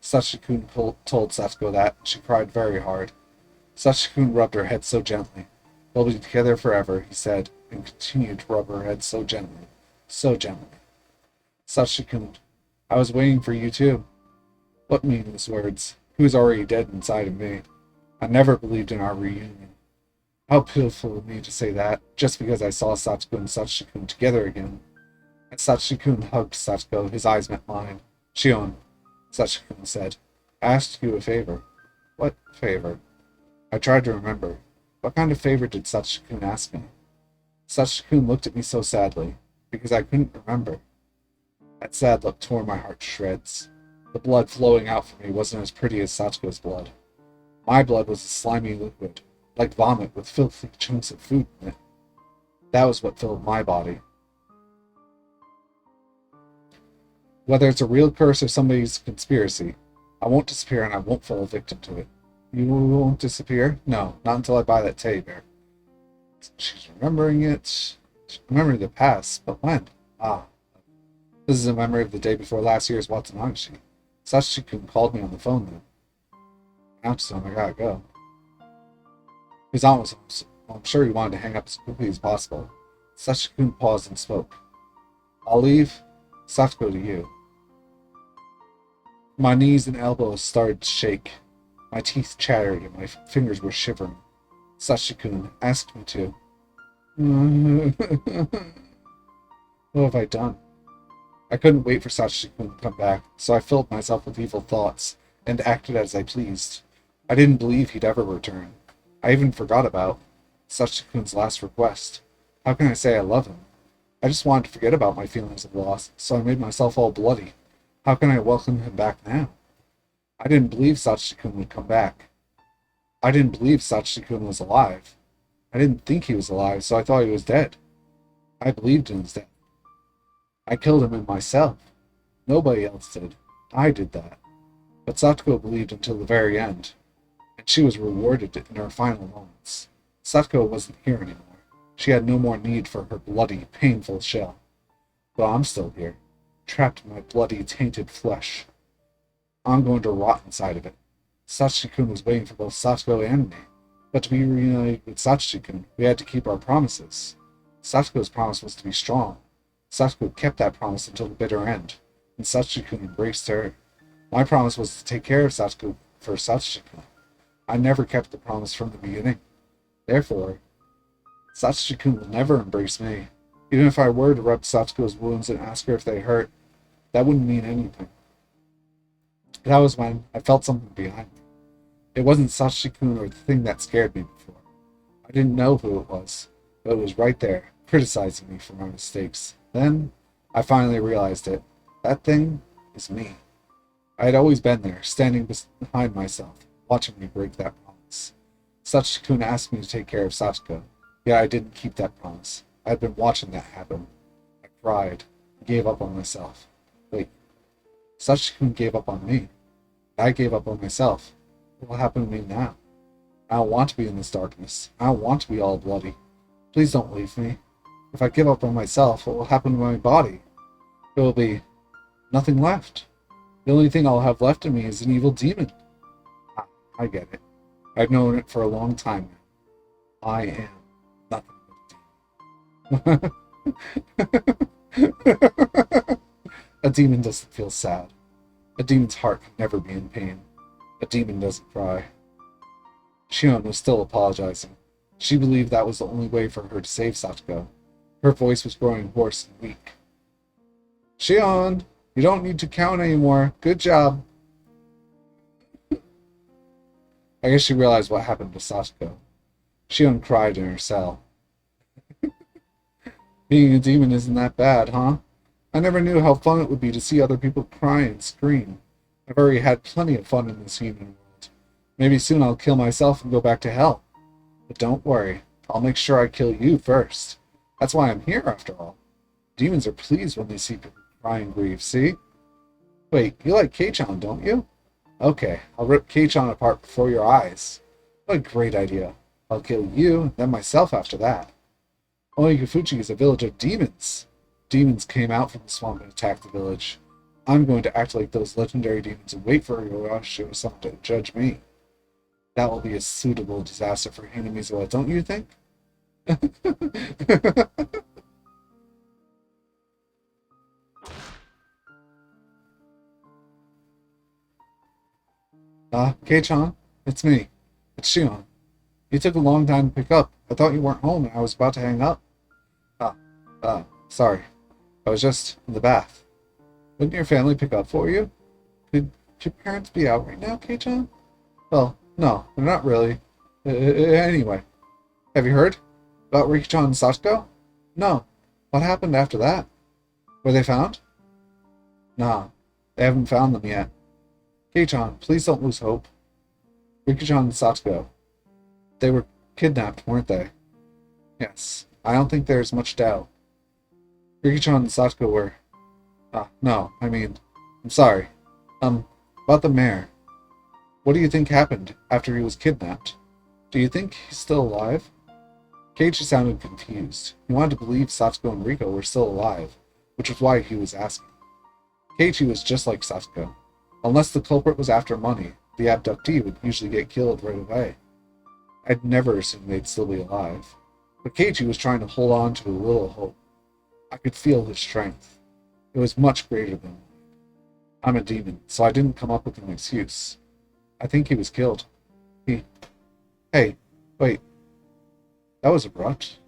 Sachiko told Satsuko that, and she cried very hard. Sachiko rubbed her head so gently. We'll be together forever, he said, and continued to rub her head so gently. So gently. Sachiko, I was waiting for you too. What meaningless words? He was already dead inside of me. I never believed in our reunion. How pitiful of me to say that, just because I saw Satsuko and Sachiko together again. And Sachiko hugged Satsuko, his eyes met mine. Shion, Sachiko said, I asked you a favor. What favor? I tried to remember. What kind of favor did Sachiko ask me? Sachiko looked at me so sadly, because I couldn't remember. That sad look tore my heart to shreds. The blood flowing out from me wasn't as pretty as Sachiko's blood. My blood was a slimy liquid, like vomit with filthy chunks of food in it. That was what filled my body. Whether it's a real curse or somebody's conspiracy, I won't disappear and I won't fall victim to it. You won't disappear? No, not until I buy that teddy bear. She's remembering it. She's remembering the past, but when? Ah. This is a memory of the day before last year's Watanashi. Sachiko called me on the phone then. Now it's time I gotta go. His aunt was home. I'm sure he wanted to hang up as quickly as possible. Sachiko paused and spoke. I'll leave. Sachiko to you. My knees and elbows started to shake. My teeth chattered and my fingers were shivering. Sachiko asked me to. What have I done? I couldn't wait for Sachiko to come back, so I filled myself with evil thoughts and acted as I pleased. I didn't believe he'd ever return. I even forgot about Sachiko's last request. How can I say I love him? I just wanted to forget about my feelings of loss, so I made myself all bloody. How can I welcome him back now? I didn't believe Sachiko would come back. I didn't believe Sachiko was alive. I didn't think he was alive, so I thought he was dead. I believed in his death. I killed him in myself. Nobody else did. I did that. But Satsuko believed until the very end, and she was rewarded in her final moments. Satsuko wasn't here anymore. She had no more need for her bloody, painful shell. But I'm still here, trapped in my bloody, tainted flesh. I'm going to rot inside of it. Sachiko was waiting for both Satsuko and me, but to be reunited with Sachiko, we had to keep our promises. Satsuko's promise was to be strong. Satsuko kept that promise until the bitter end, and Sachiko embraced her. My promise was to take care of Satsuko for Sachiko. I never kept the promise from the beginning. Therefore, Sachiko will never embrace me. Even if I were to rub Satsuko's wounds and ask her if they hurt, that wouldn't mean anything. That was when I felt something behind me. It wasn't Sachiko or the thing that scared me before. I didn't know who it was, but it was right there, criticizing me for my mistakes. Then, I finally realized it. That thing is me. I had always been there, standing behind myself, watching me break that promise. Sachiko asked me to take care of Satsuko, yet I didn't keep that promise. I had been watching that happen. I cried, gave up on myself. Wait, Sachiko gave up on me. I gave up on myself. What will happen to me now? I don't want to be in this darkness. I don't want to be all bloody. Please don't leave me. If I give up on myself, what will happen to my body? There will be nothing left. The only thing I'll have left in me is an evil demon. Ah, I get it. I've known it for a long time now. I am nothing but a demon. A demon doesn't feel sad. A demon's heart can never be in pain. A demon doesn't cry. Shion was still apologizing. She believed that was the only way for her to save Satsuko. Her voice was growing hoarse and weak. Shion, you don't need to count anymore. Good job. I guess she realized what happened to Satsuko. Shion cried in her cell. Being a demon isn't that bad, huh? I never knew how fun it would be to see other people cry and scream. I've already had plenty of fun in this human world. Maybe soon I'll kill myself and go back to hell. But don't worry, I'll make sure I kill you first. That's why I'm here, after all. Demons are pleased when they see people cry and grieve, see? Wait, you like Kei-chan, don't you? Okay, I'll rip Kei-chan apart before your eyes. What a great idea. I'll kill you, and then myself after that. Oikafuchi is a village of demons. Demons came out from the swamp and attacked the village. I'm going to act like those legendary demons and wait for Higurashi to judge me. That will be a suitable disaster for Hinamizawa, don't you think? Kei-chan, it's me. It's Shion. You took a long time to pick up. I thought you weren't home and I was about to hang up. Ah, sorry. I was just in the bath. Wouldn't your family pick up for you? Could your parents be out right now, Kei-chan? Well, no, they're not really. Anyway, have you heard about Riki-chan and Satsuko? No. What happened after that? Were they found? Nah, they haven't found them yet. Kei-chan, please don't lose hope. Riki-chan and Satsuko. They were kidnapped, weren't they? Yes, I don't think there's much doubt. Riki-chan and Satsuko were... no, I'm sorry. About the mayor. What do you think happened after he was kidnapped? Do you think he's still alive? Keiichi sounded confused. He wanted to believe Satsuko and Riko were still alive, which was why he was asking. Keiichi was just like Satsuko. Unless the culprit was after money, the abductee would usually get killed right away. I'd never assumed they'd still be alive. But Keiichi was trying to hold on to a little hope. I could feel his strength. It was much greater than mine. I'm a demon, so I didn't come up with an excuse. I think he was killed. Hey, wait. That was abrupt.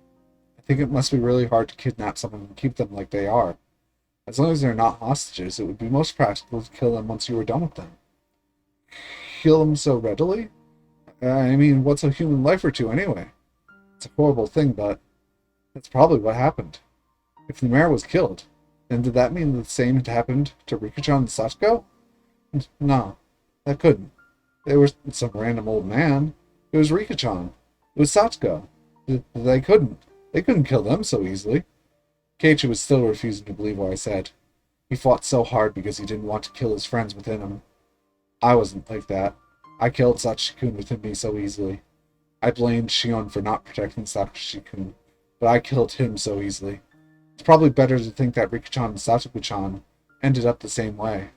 I think it must be really hard to kidnap someone and keep them like they are. As long as they're not hostages, it would be most practical to kill them once you were done with them. Kill them so readily? What's a human life or two anyway? It's a horrible thing, but that's probably what happened. If the mayor was killed, then did that mean the same had happened to Riki-chan and Satsuko? No, that couldn't. They were some random old man. It was Riki-chan. It was Satsuko. They couldn't kill them so easily. Keiichi was still refusing to believe what I said. He fought so hard because he didn't want to kill his friends within him. I wasn't like that. I killed Sachi-kun within me so easily. I blamed Shion for not protecting Sachi-kun, but I killed him so easily. It's probably better to think that Riki-chan and Satsuko-chan ended up the same way.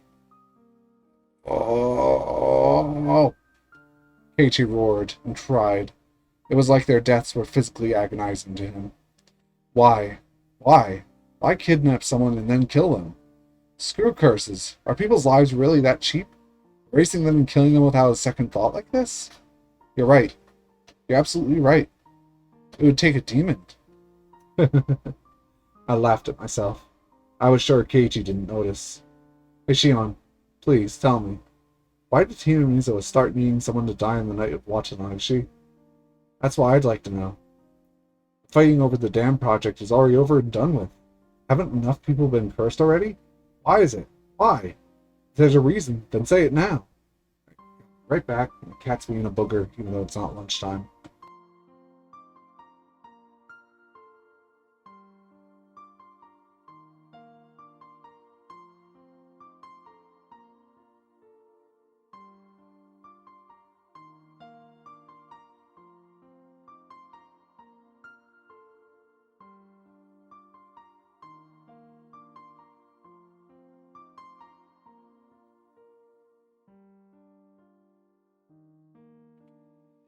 Oh! Keiichi roared and tried. It was like their deaths were physically agonizing to him. Why? Why? Why kidnap someone and then kill them? Screw curses. Are people's lives really that cheap? Erasing them and killing them without a second thought like this? You're right. You're absolutely right. It would take a demon. I laughed at myself. I was sure Keiichi didn't notice. Hey Shion, please tell me. Why did Tina Mizo start needing someone to die on the night of Watanashi? That's what I'd like to know. Fighting over the dam project is already over and done with. Haven't enough people been cursed already? Why is it? Why? If there's a reason, then say it now. Right back, the cat's being a booger, even though it's not lunchtime.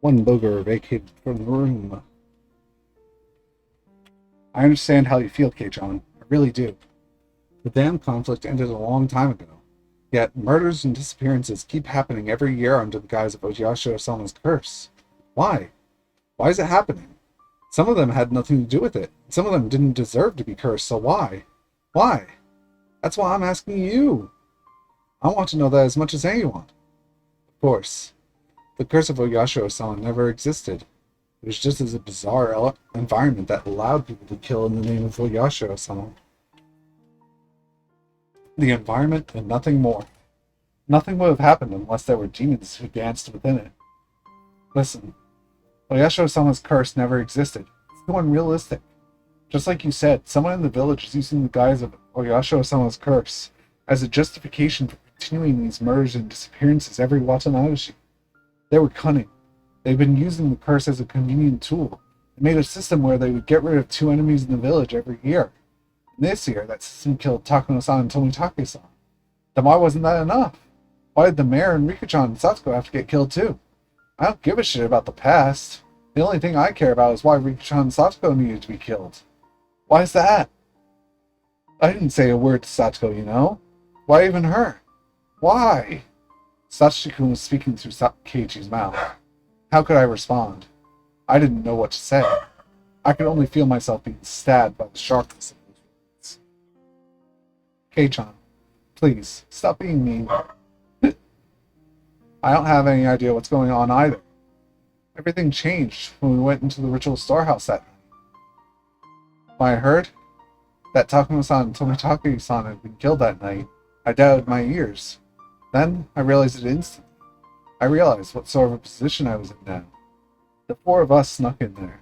One booger vacated from the room. I understand how you feel, Kei-chan. I really do. The dam conflict ended a long time ago. Yet, murders and disappearances keep happening every year under the guise of Oyasho-sama's curse. Why? Why is it happening? Some of them had nothing to do with it. Some of them didn't deserve to be cursed, so why? Why? That's why I'm asking you. I want to know that as much as anyone. Of course. The curse of Oyasho-sama never existed. It was just as a bizarre environment that allowed people to kill in the name of Oyasho-sama. The environment and nothing more. Nothing would have happened unless there were demons who danced within it. Listen, Oyasho-sama's curse never existed. It's too unrealistic. Just like you said, someone in the village is using the guise of Oyasho-sama's curse as a justification for continuing these murders and disappearances every Watanashi. They were cunning. They've been using the curse as a convenient tool. They made a system where they would get rid of 2 enemies in the village every year. And this year, that system killed Takano-san and Tomitake-san. Then why wasn't that enough? Why did the mayor and Riko-chan and Satsuko have to get killed too? I don't give a shit about the past. The only thing I care about is why Riko-chan and Satsuko needed to be killed. Why is that? I didn't say a word to Satsuko, you know? Why even her? Why? Sachiko was speaking through Keiichi's mouth. How could I respond? I didn't know what to say. I could only feel myself being stabbed by the sharpness of those words. Kei-chan, please, stop being mean. I don't have any idea what's going on either. Everything changed when we went into the ritual storehouse that night. When I heard that Takuma-san and Tomitake-san had been killed that night, I doubted my ears. Then I realized it instantly. I realized what sort of a position I was in now. The four of us snuck in there.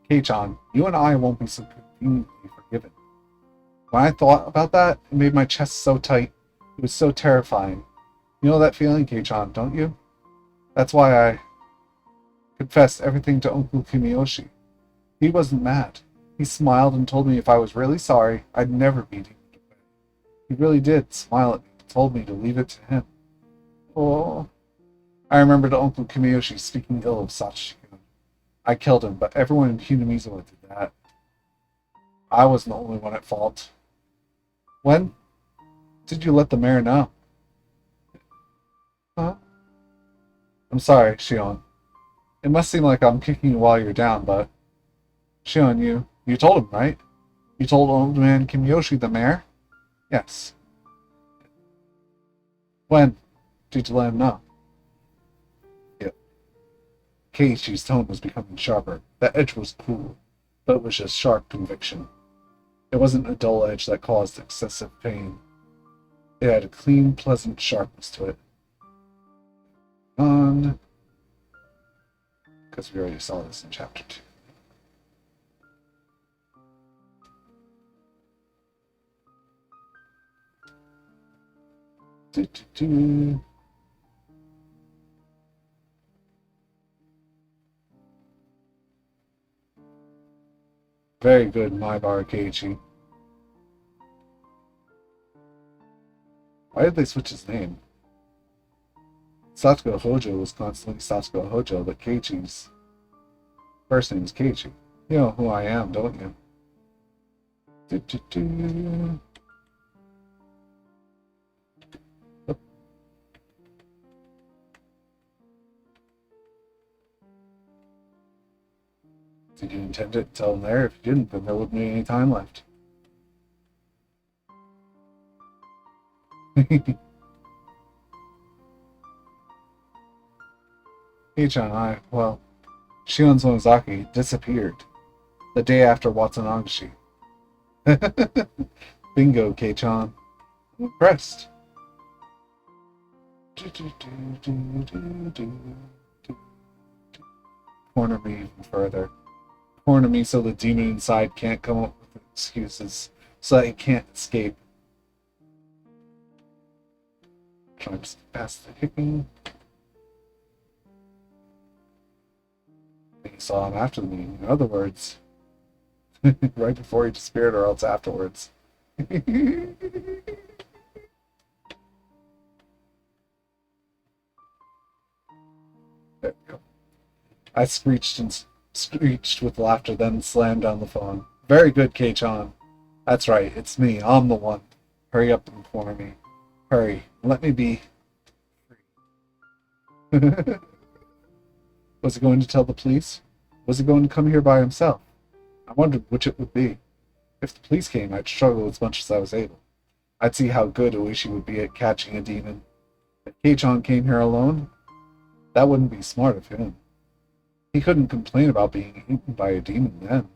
Kei-chan, you and I won't be so conveniently forgiven. When I thought about that, it made my chest so tight. It was so terrifying. You know that feeling, Kei-chan, don't you? That's why I confessed everything to Uncle Kimiyoshi. He wasn't mad. He smiled and told me if I was really sorry, I'd never be deemed away. He really did smile at me and told me to leave it to him. Oh. I remembered Uncle Kimiyoshi speaking ill of Sachiko. I killed him, but everyone in Hinamizawa did that. I wasn't the only one at fault. When did you let the mayor know? Huh? I'm sorry, Shion. It must seem like I'm kicking you while you're down, but... Shion, you told him, right? You told old man Kimiyoshi the mayor? Yes. When did you let him know? Yep. Keiichi's tone was becoming sharper. The edge was cool, but it was just sharp conviction. It wasn't a dull edge that caused excessive pain. It had a clean, pleasant sharpness to it. Because we already saw this in chapter 2. Very good, my bar, Keiichi. Why did they switch his name? Satsuko Hojo was constantly Satsuko Hojo, but Keiichi's first name is Keiichi. You know who I am, don't you? Did you intend it? Tell them there. If you didn't, then there wouldn't be any time left. Kei-chan, Shion Sonozaki disappeared the day after Watsunagashi. Bingo, Kei-chan. I'm impressed. Corner me even further. Corner me so the demon inside can't come up with excuses, so that he can't escape. Trying to pass the kicking. He saw him after the meeting. In other words, right before he disappeared, or else afterwards. There we go. I screeched with laughter, then slammed down the phone. Very good, Kei-chan. That's right, it's me. I'm the one. Hurry up and corner me. Hurry. Let me be free. Was he going to tell the police? Was he going to come here by himself? I wondered which it would be. If the police came, I'd struggle as much as I was able. I'd see how good Oishi would be at catching a demon. If Kei-chan came here alone, that wouldn't be smart of him. He couldn't complain about being eaten by a demon then.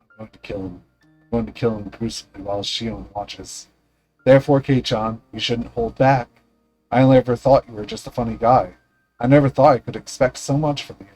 I'm going to kill him. I'm going to kill him gruesomely while Shion watches. Therefore, Kei-chan, you shouldn't hold back. I only ever thought you were just a funny guy. I never thought I could expect so much from you.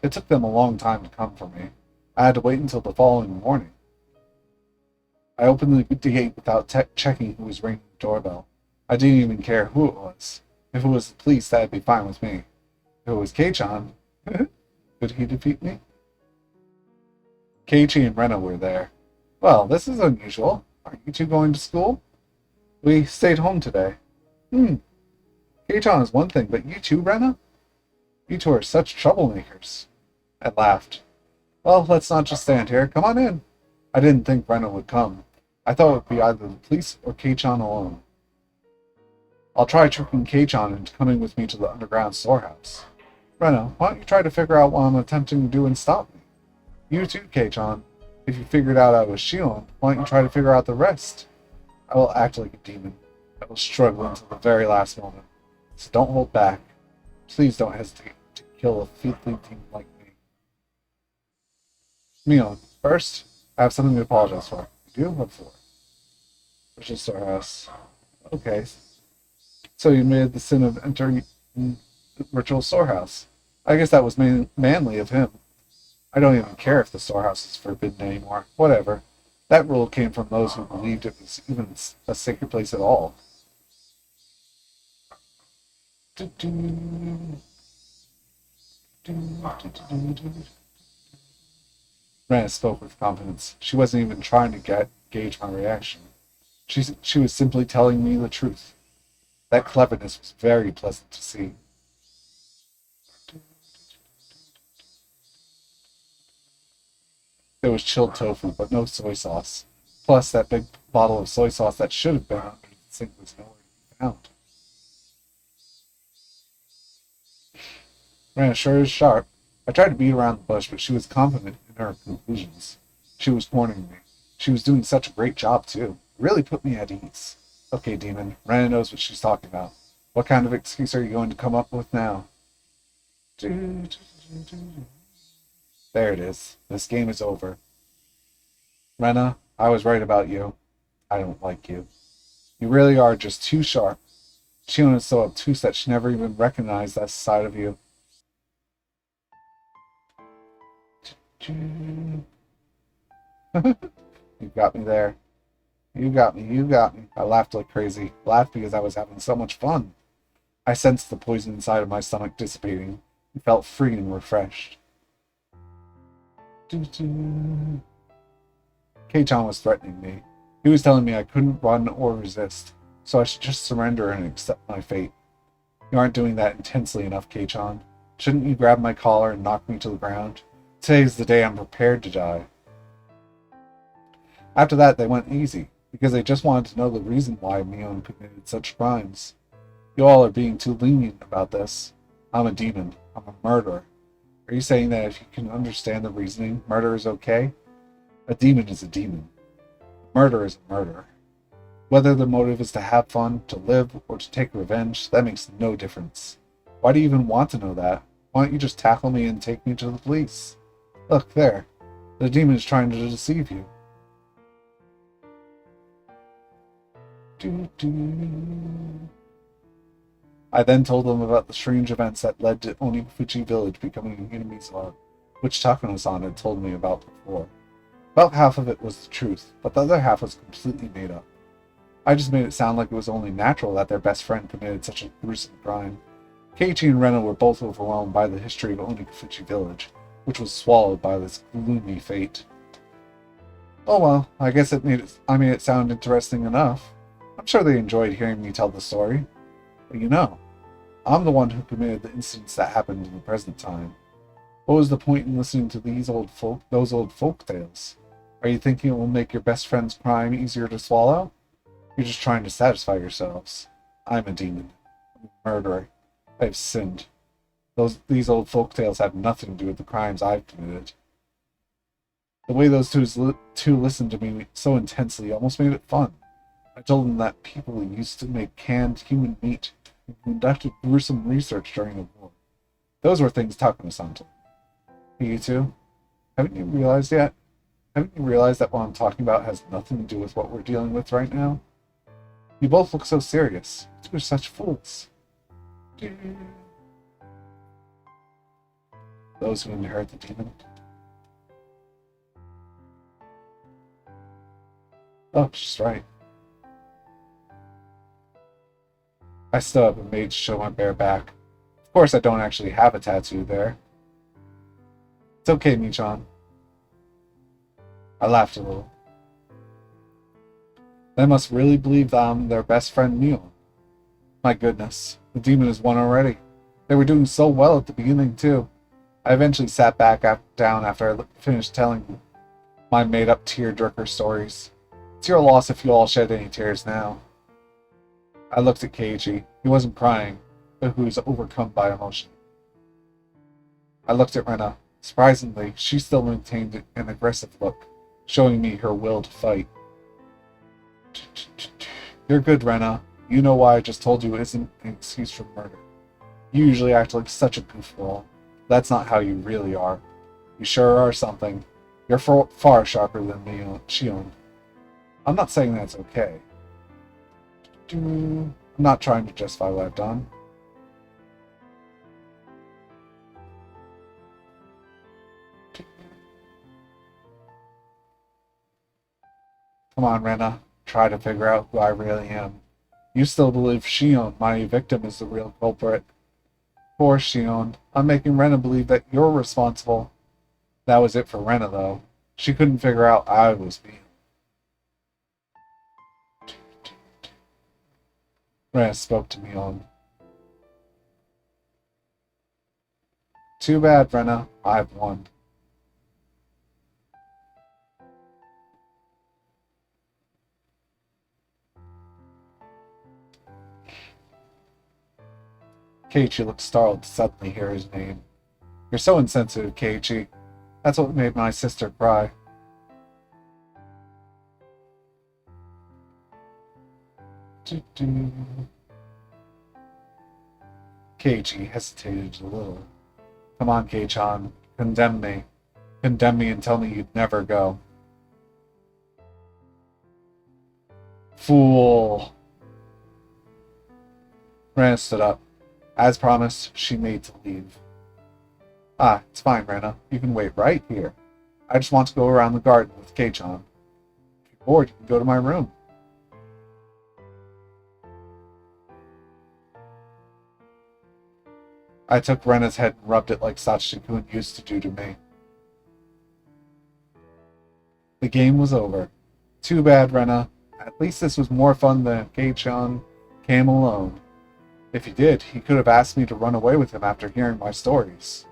It took them a long time to come for me. I had to wait until the following morning. I opened the gate without checking who was ringing the doorbell. I didn't even care who it was. If it was the police, that'd be fine with me. If it was Kei-chan, could he defeat me? Keiichi and Rena were there. Well, this is unusual. Aren't you two going to school? We stayed home today. Hmm, Keiichi is one thing, but you too, Rena? You two are such troublemakers. I laughed. Well, let's not just stand here. Come on in. I didn't think Rena would come. I thought it would be either the police or Keiichi alone. I'll try tricking Keiichi into coming with me to the underground storehouse. Rena, why don't you try to figure out what I'm attempting to do and stop me? You too, Keiichi. If you figured out I was Shion, why don't you try to figure out the rest? I will act like a demon. I will struggle until the very last moment. So don't hold back. Please don't hesitate to kill a filthy demon like me. Mion, first, I have something to apologize for. You do? What for? Which is storehouse. Okay. So you made the sin of entering ritual storehouse. I guess that was manly of him. I don't even care if the storehouse is forbidden anymore. Whatever. That rule came from those who believed it was even a sacred place at all. Rana spoke with confidence. She wasn't even trying to gauge my reaction. She was simply telling me the truth. That cleverness was very pleasant to see. There was chilled tofu, but no soy sauce. Plus, that big bottle of soy sauce that should have been under the sink was nowhere to be found. Rana sure is sharp. I tried to beat around the bush, but she was confident in her conclusions. She was cornering me. She was doing such a great job, too. It really put me at ease. Okay, Demon. Rana knows what she's talking about. What kind of excuse are you going to come up with now? There it is. This game is over. Rena, I was right about you. I don't like you. You really are just too sharp. Shion is so obtuse that she never even recognized that side of you. You got me there. You got me, you got me. I laughed like crazy. Laughed because I was having so much fun. I sensed the poison inside of my stomach dissipating and felt free and refreshed. Kei-chan was threatening me. He was telling me I couldn't run or resist, so I should just surrender and accept my fate. You aren't doing that intensely enough, Kei-chan. Shouldn't you grab my collar and knock me to the ground? Today's the day I'm prepared to die. After that, they went easy, because they just wanted to know the reason why Mion committed such crimes. You all are being too lenient about this. I'm a demon. I'm a murderer. Are you saying that if you can understand the reasoning, murder is okay? A demon is a demon. Murder is a murderer. Whether the motive is to have fun, to live, or to take revenge, that makes no difference. Why do you even want to know that? Why don't you just tackle me and take me to the police? Look, there. The demon is trying to deceive you. I then told them about the strange events that led to Oniguchi village becoming a Hinamizawa, which Takano-san had told me about before. About half of it was the truth, but the other half was completely made up. I just made it sound like it was only natural that their best friend committed such a gruesome crime. Keiichi and Rena were both overwhelmed by the history of Oniguchi village, which was swallowed by this gloomy fate. Oh well, I guess I made it sound interesting enough. I'm sure they enjoyed hearing me tell the story. But you know, I'm the one who committed the incidents that happened in the present time. What was the point in listening to those old folk tales? Are you thinking it will make your best friend's crime easier to swallow? You're just trying to satisfy yourselves. I'm a demon. I'm a murderer. I have sinned. These old folk tales have nothing to do with the crimes I've committed. The way those two listened to me so intensely almost made it fun. I told them that people used to make canned human meat and conducted gruesome research during the war. Those were things Takano-san told me. Hey, you two, haven't you realized yet? Haven't you realized that what I'm talking about has nothing to do with what we're dealing with right now? You both look so serious. You're such fools. Those who inherit the demon. Oh, she's right. I stood up and made to show my bare back. Of course, I don't actually have a tattoo there. It's okay, Michan. I laughed a little. They must really believe that I'm their best friend Mion. My goodness, the demon is won already. They were doing so well at the beginning, too. I eventually sat down after I finished telling my made-up tear-jerker stories. It's your loss if you all shed any tears now. I looked at Keiji. He wasn't crying, but he was overcome by emotion. I looked at Rena. Surprisingly, she still maintained an aggressive look, showing me her will to fight. You're good, Rena. You know why I just told you isn't an excuse for murder. You usually act like such a goofball. That's not how you really are. You sure are something. You're far sharper than Shion. I'm not saying that's okay. I'm not trying to justify what I've done. Come on, Rena. Try to figure out who I really am. You still believe Shion, my victim, is the real culprit. Poor Shion. I'm making Rena believe that you're responsible. That was it for Rena, though. She couldn't figure out I was being. Rena spoke to Mion. Too bad, Rena. I've won. Keiichi looked startled to suddenly hear his name. You're so insensitive, Keiichi. That's what made my sister cry. Keiichi hesitated a little. Come on, Kei-chan. Condemn me. Condemn me and tell me you'd never go. Fool! Rena stood up. As promised, she made to leave. Ah, it's fine, Rena. You can wait right here. I just want to go around the garden with Kei-chan. If you're bored, you can go to my room. I took Rena's head and rubbed it like Sachiko-kun used to do to me. The game was over. Too bad, Rena. At least this was more fun than if Kei-chan came alone. If he did, he could have asked me to run away with him after hearing my stories.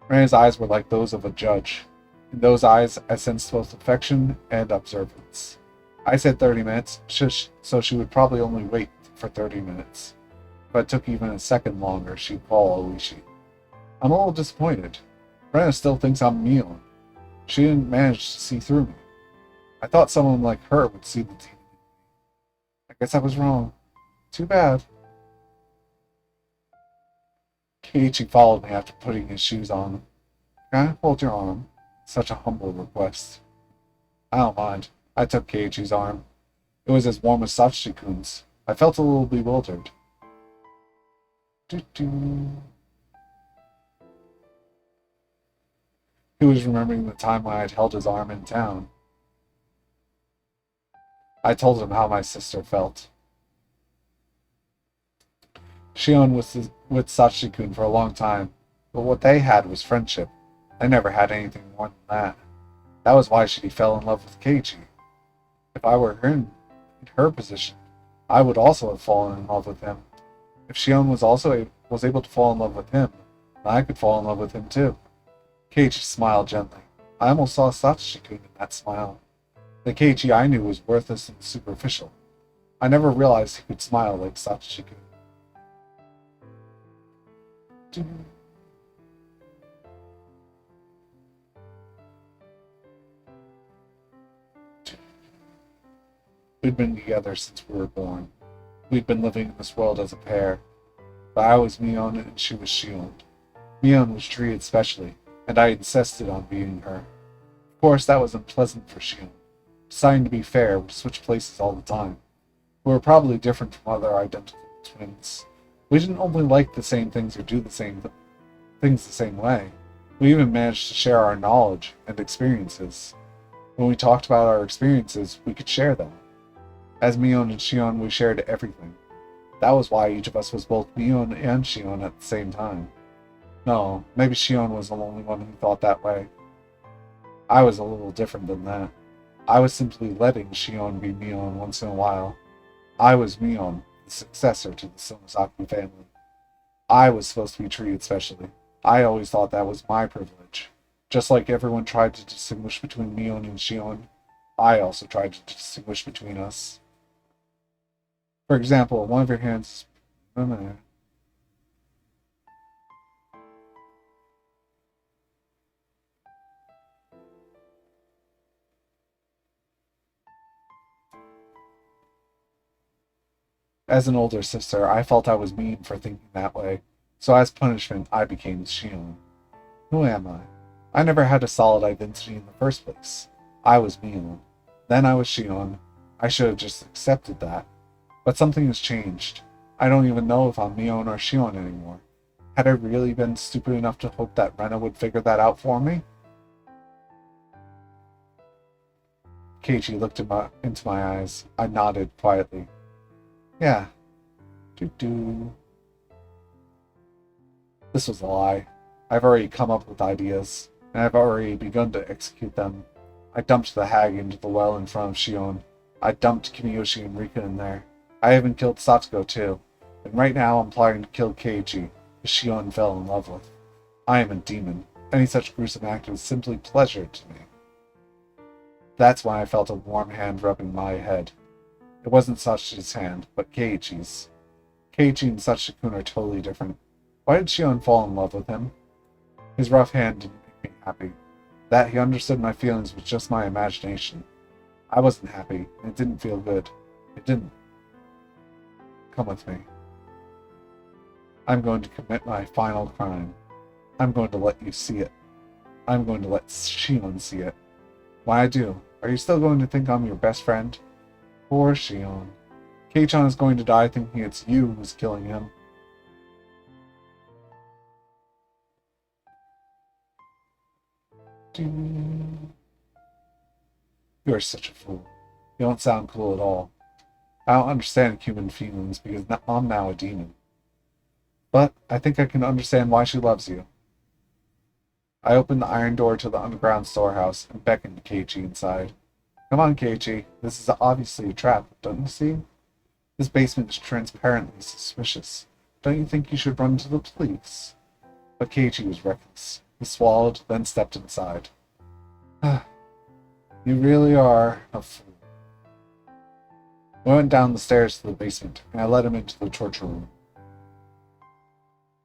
Rena's eyes were like those of a judge. In those eyes, I sensed both affection and observance. I said 30 minutes, so she would probably only wait for 30 minutes. If it took even a second longer, she'd call Oishi. I'm a little disappointed. Rena still thinks I'm Mion. She didn't manage to see through me. I thought someone like her would see the demon. I guess I was wrong. Too bad. Keiichi followed me after putting his shoes on. Can I hold your arm? Such a humble request. I don't mind. I took Keiichi's arm. It was as warm as Sachiko-kun's. I felt a little bewildered. He was remembering the time when I had held his arm in town. I told him how my sister felt. Shion was with Sachiko-kun for a long time, but what they had was friendship. They never had anything more than that. That was why she fell in love with Keiichi. If I were in her position, I would also have fallen in love with him. If Shion was able to fall in love with him, then I could fall in love with him too. Keiichi smiled gently. I almost saw Sachiko-kun in that smile. The Keiichi I knew was worthless and superficial. I never realized he could smile like Sachiko-kun. We'd been together since we were born. We'd been living in this world as a pair. But I was Mion and she was Shion. Mion was treated specially, and I insisted on being her. Of course, that was unpleasant for Shion. Deciding to be fair, we switched places all the time. We were probably different from other identical twins. We didn't only like the same things or do the same things the same way. We even managed to share our knowledge and experiences. When we talked about our experiences, we could share them. As Mion and Shion, we shared everything. That was why each of us was both Mion and Shion at the same time. No, maybe Shion was the only one who thought that way. I was a little different than that. I was simply letting Shion be Mion once in a while. I was Mion, the successor to the Sonozaki family. I was supposed to be treated specially. I always thought that was my privilege. Just like everyone tried to distinguish between Mion and Shion, I also tried to distinguish between us. For example, one of your hands. As an older sister, I felt I was mean for thinking that way, so as punishment, I became Shion. Who am I? I never had a solid identity in the first place. I was Mion. Then I was Shion. I should have just accepted that. But something has changed. I don't even know if I'm Mion or Shion anymore. Had I really been stupid enough to hope that Rena would figure that out for me? Keiichi looked into my eyes. I nodded quietly. Yeah. Doo-doo. This was a lie. I've already come up with ideas, and I've already begun to execute them. I dumped the hag into the well in front of Shion. I dumped Kimiyoshi and Rika in there. I even killed Satsuko too. And right now I'm plotting to kill Keiichi, who Shion fell in love with. I am a demon. Any such gruesome act was simply pleasure to me. That's when I felt a warm hand rubbing my head. It wasn't Sachiko's hand, but Keiichi's. Keiichi and Sachiko are totally different. Why did Shion fall in love with him? His rough hand didn't make me happy. That he understood my feelings was just my imagination. I wasn't happy, and it didn't feel good. It didn't. Come with me. I'm going to commit my final crime. I'm going to let you see it. I'm going to let Shion see it. When I do, are you still going to think I'm your best friend? Poor Shion. Keichan is going to die thinking it's you who's killing him. You are such a fool. You don't sound cool at all. I don't understand human feelings because I'm now a demon. But I think I can understand why she loves you. I opened the iron door to the underground storehouse and beckoned Keiichi inside. Come on, Keiichi. This is obviously a trap, don't you see? This basement is transparently suspicious. Don't you think you should run to the police? But Keiichi was reckless. He swallowed, then stepped inside. You really are a fool. We went down the stairs to the basement, and I led him into the torture room.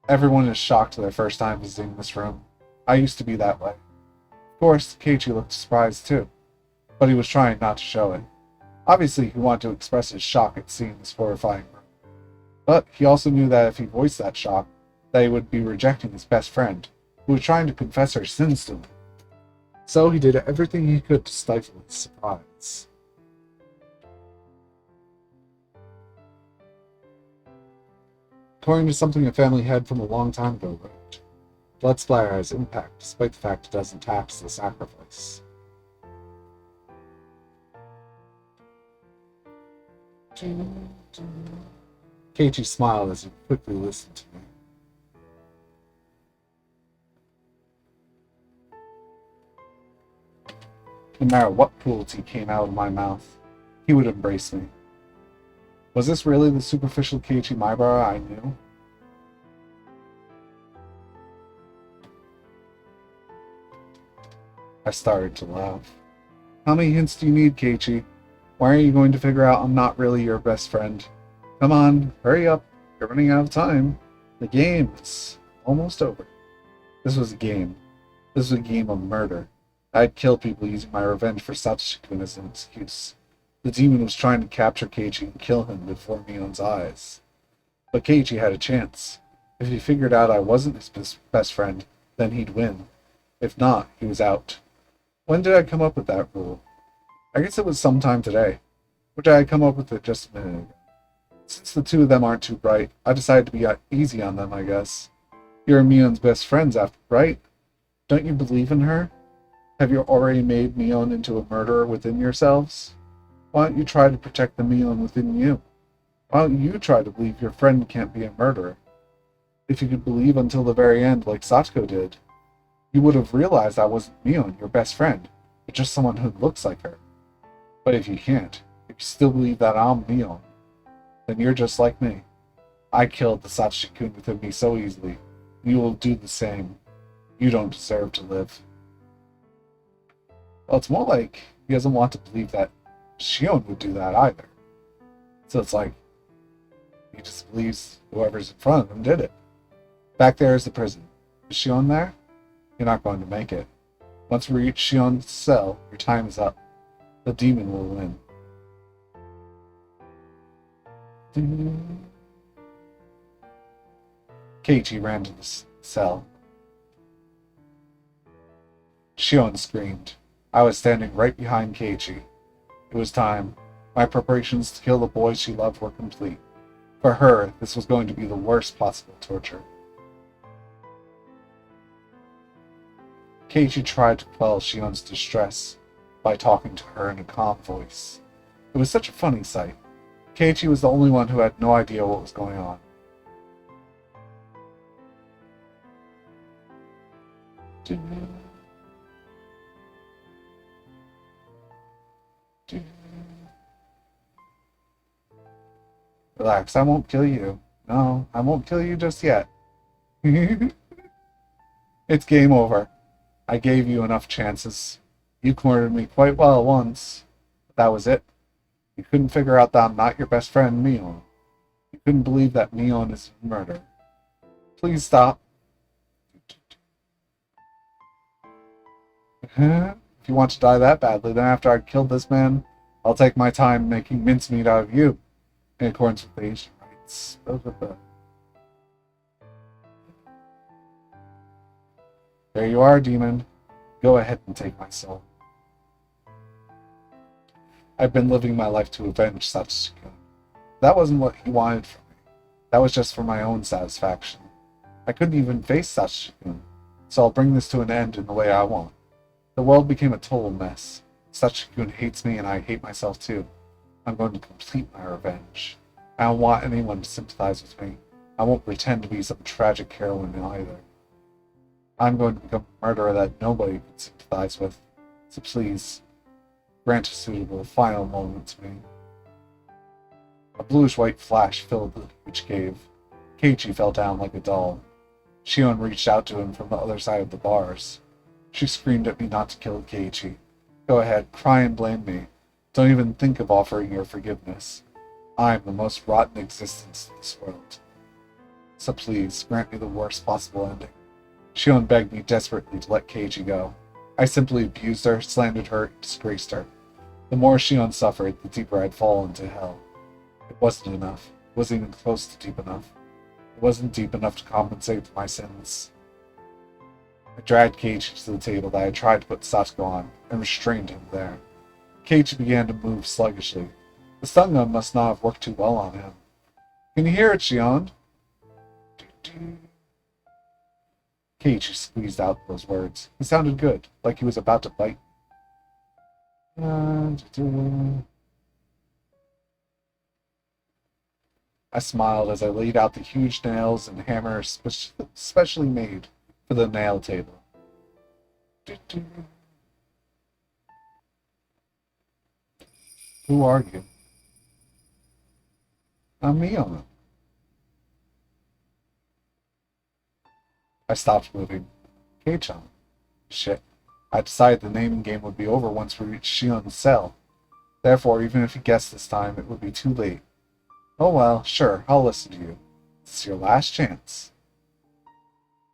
Everyone is shocked their first time visiting this room. I used to be that way. Of course, Keiichi looked surprised too, but he was trying not to show it. Obviously, he wanted to express his shock at seeing this horrifying room. But he also knew that if he voiced that shock, that he would be rejecting his best friend, who was trying to confess her sins to him. So he did everything he could to stifle his surprise. According to something a family had from a long time ago wrote, blood splatter has impact despite the fact it doesn't tax the sacrifice. Keiichi smiled as he quickly listened to me. No matter what cruelty came out of my mouth, he would embrace me. Was this really the superficial Keiichi Maibara I knew? I started to laugh. How many hints do you need, Keiichi? Why are you going to figure out I'm not really your best friend? Come on, hurry up. You're running out of time. The game's almost over. This was a game. This was a game of murder. I'd kill people using my revenge for Satsuko as an excuse. The demon was trying to capture Keiichi and kill him before Mion's eyes. But Keiichi had a chance. If he figured out I wasn't his best friend, then he'd win. If not, he was out. When did I come up with that rule? I guess it was sometime today, which I had come up with it just a minute ago. Since the two of them aren't too bright, I decided to be easy on them, I guess. You're Mion's best friends, right? Don't you believe in her? Have you already made Mion into a murderer within yourselves? Why don't you try to protect the Mion within you? Why don't you try to believe your friend can't be a murderer? If you could believe until the very end like Satsuko did, you would have realized I wasn't Mion, your best friend, but just someone who looks like her. But if you can't, if you still believe that I'm Mion, then you're just like me. I killed the Satsuki-kun within me so easily. You will do the same. You don't deserve to live. Well, it's more like he doesn't want to believe that Shion would do that either. So it's like, he just believes whoever's in front of him did it. Back there is the prison. Is Shion there? You're not going to make it. Once we reach Shion's cell, your time is up. The demon will win. Keiichi ran to the cell. Shion screamed. I was standing right behind Keiichi. It was time. My preparations to kill the boy she loved were complete. For her, this was going to be the worst possible torture. Keiichi tried to quell Shion's distress by talking to her in a calm voice. It was such a funny sight. Keiichi was the only one who had no idea what was going on. Relax, I won't kill you. No, I won't kill you just yet. It's game over. I gave you enough chances. You cornered me quite well once. But that was it. You couldn't figure out that I'm not your best friend, Mion. You couldn't believe that Mion is a murderer. Please stop. If you want to die that badly, then after I killed this man, I'll take my time making mincemeat out of you. In accordance with the ancient rites. There you are, demon. Go ahead and take my soul. I've been living my life to avenge Satsuki. That wasn't what he wanted from me. That was just for my own satisfaction. I couldn't even face Satsuki, so I'll bring this to an end in the way I want. The world became a total mess. Satsuki hates me and I hate myself too. I'm going to complete my revenge. I don't want anyone to sympathize with me. I won't pretend to be some tragic heroine either. I'm going to become a murderer that nobody can sympathize with. So please, grant a suitable final moment to me. A bluish-white flash filled the huge cave. Keiichi fell down like a doll. Shion reached out to him from the other side of the bars. She screamed at me not to kill Keiichi. Go ahead, cry and blame me. Don't even think of offering your forgiveness. I am the most rotten existence in this world. So please, grant me the worst possible ending. Shion begged me desperately to let Keiichi go. I simply abused her, slandered her, and disgraced her. The more Shion suffered, the deeper I'd fall into hell. It wasn't enough. It wasn't even close to deep enough. It wasn't deep enough to compensate for my sins. I dragged Keiichi to the table that I had tried to put Satsuko on, and restrained him there. Keiichi began to move sluggishly. The stun gun must not have worked too well on him. Can you hear it, Shion? Keiichi squeezed out those words. He sounded good, like he was about to bite. I smiled as I laid out the huge nails and hammer specially made for the nail table. Who are you? I'm Mion. I stopped moving. Kei-chan. Shit. I decided the naming game would be over once we reached Shion's cell. Therefore, even if he guessed this time, it would be too late. Oh well, sure, I'll listen to you. It's your last chance.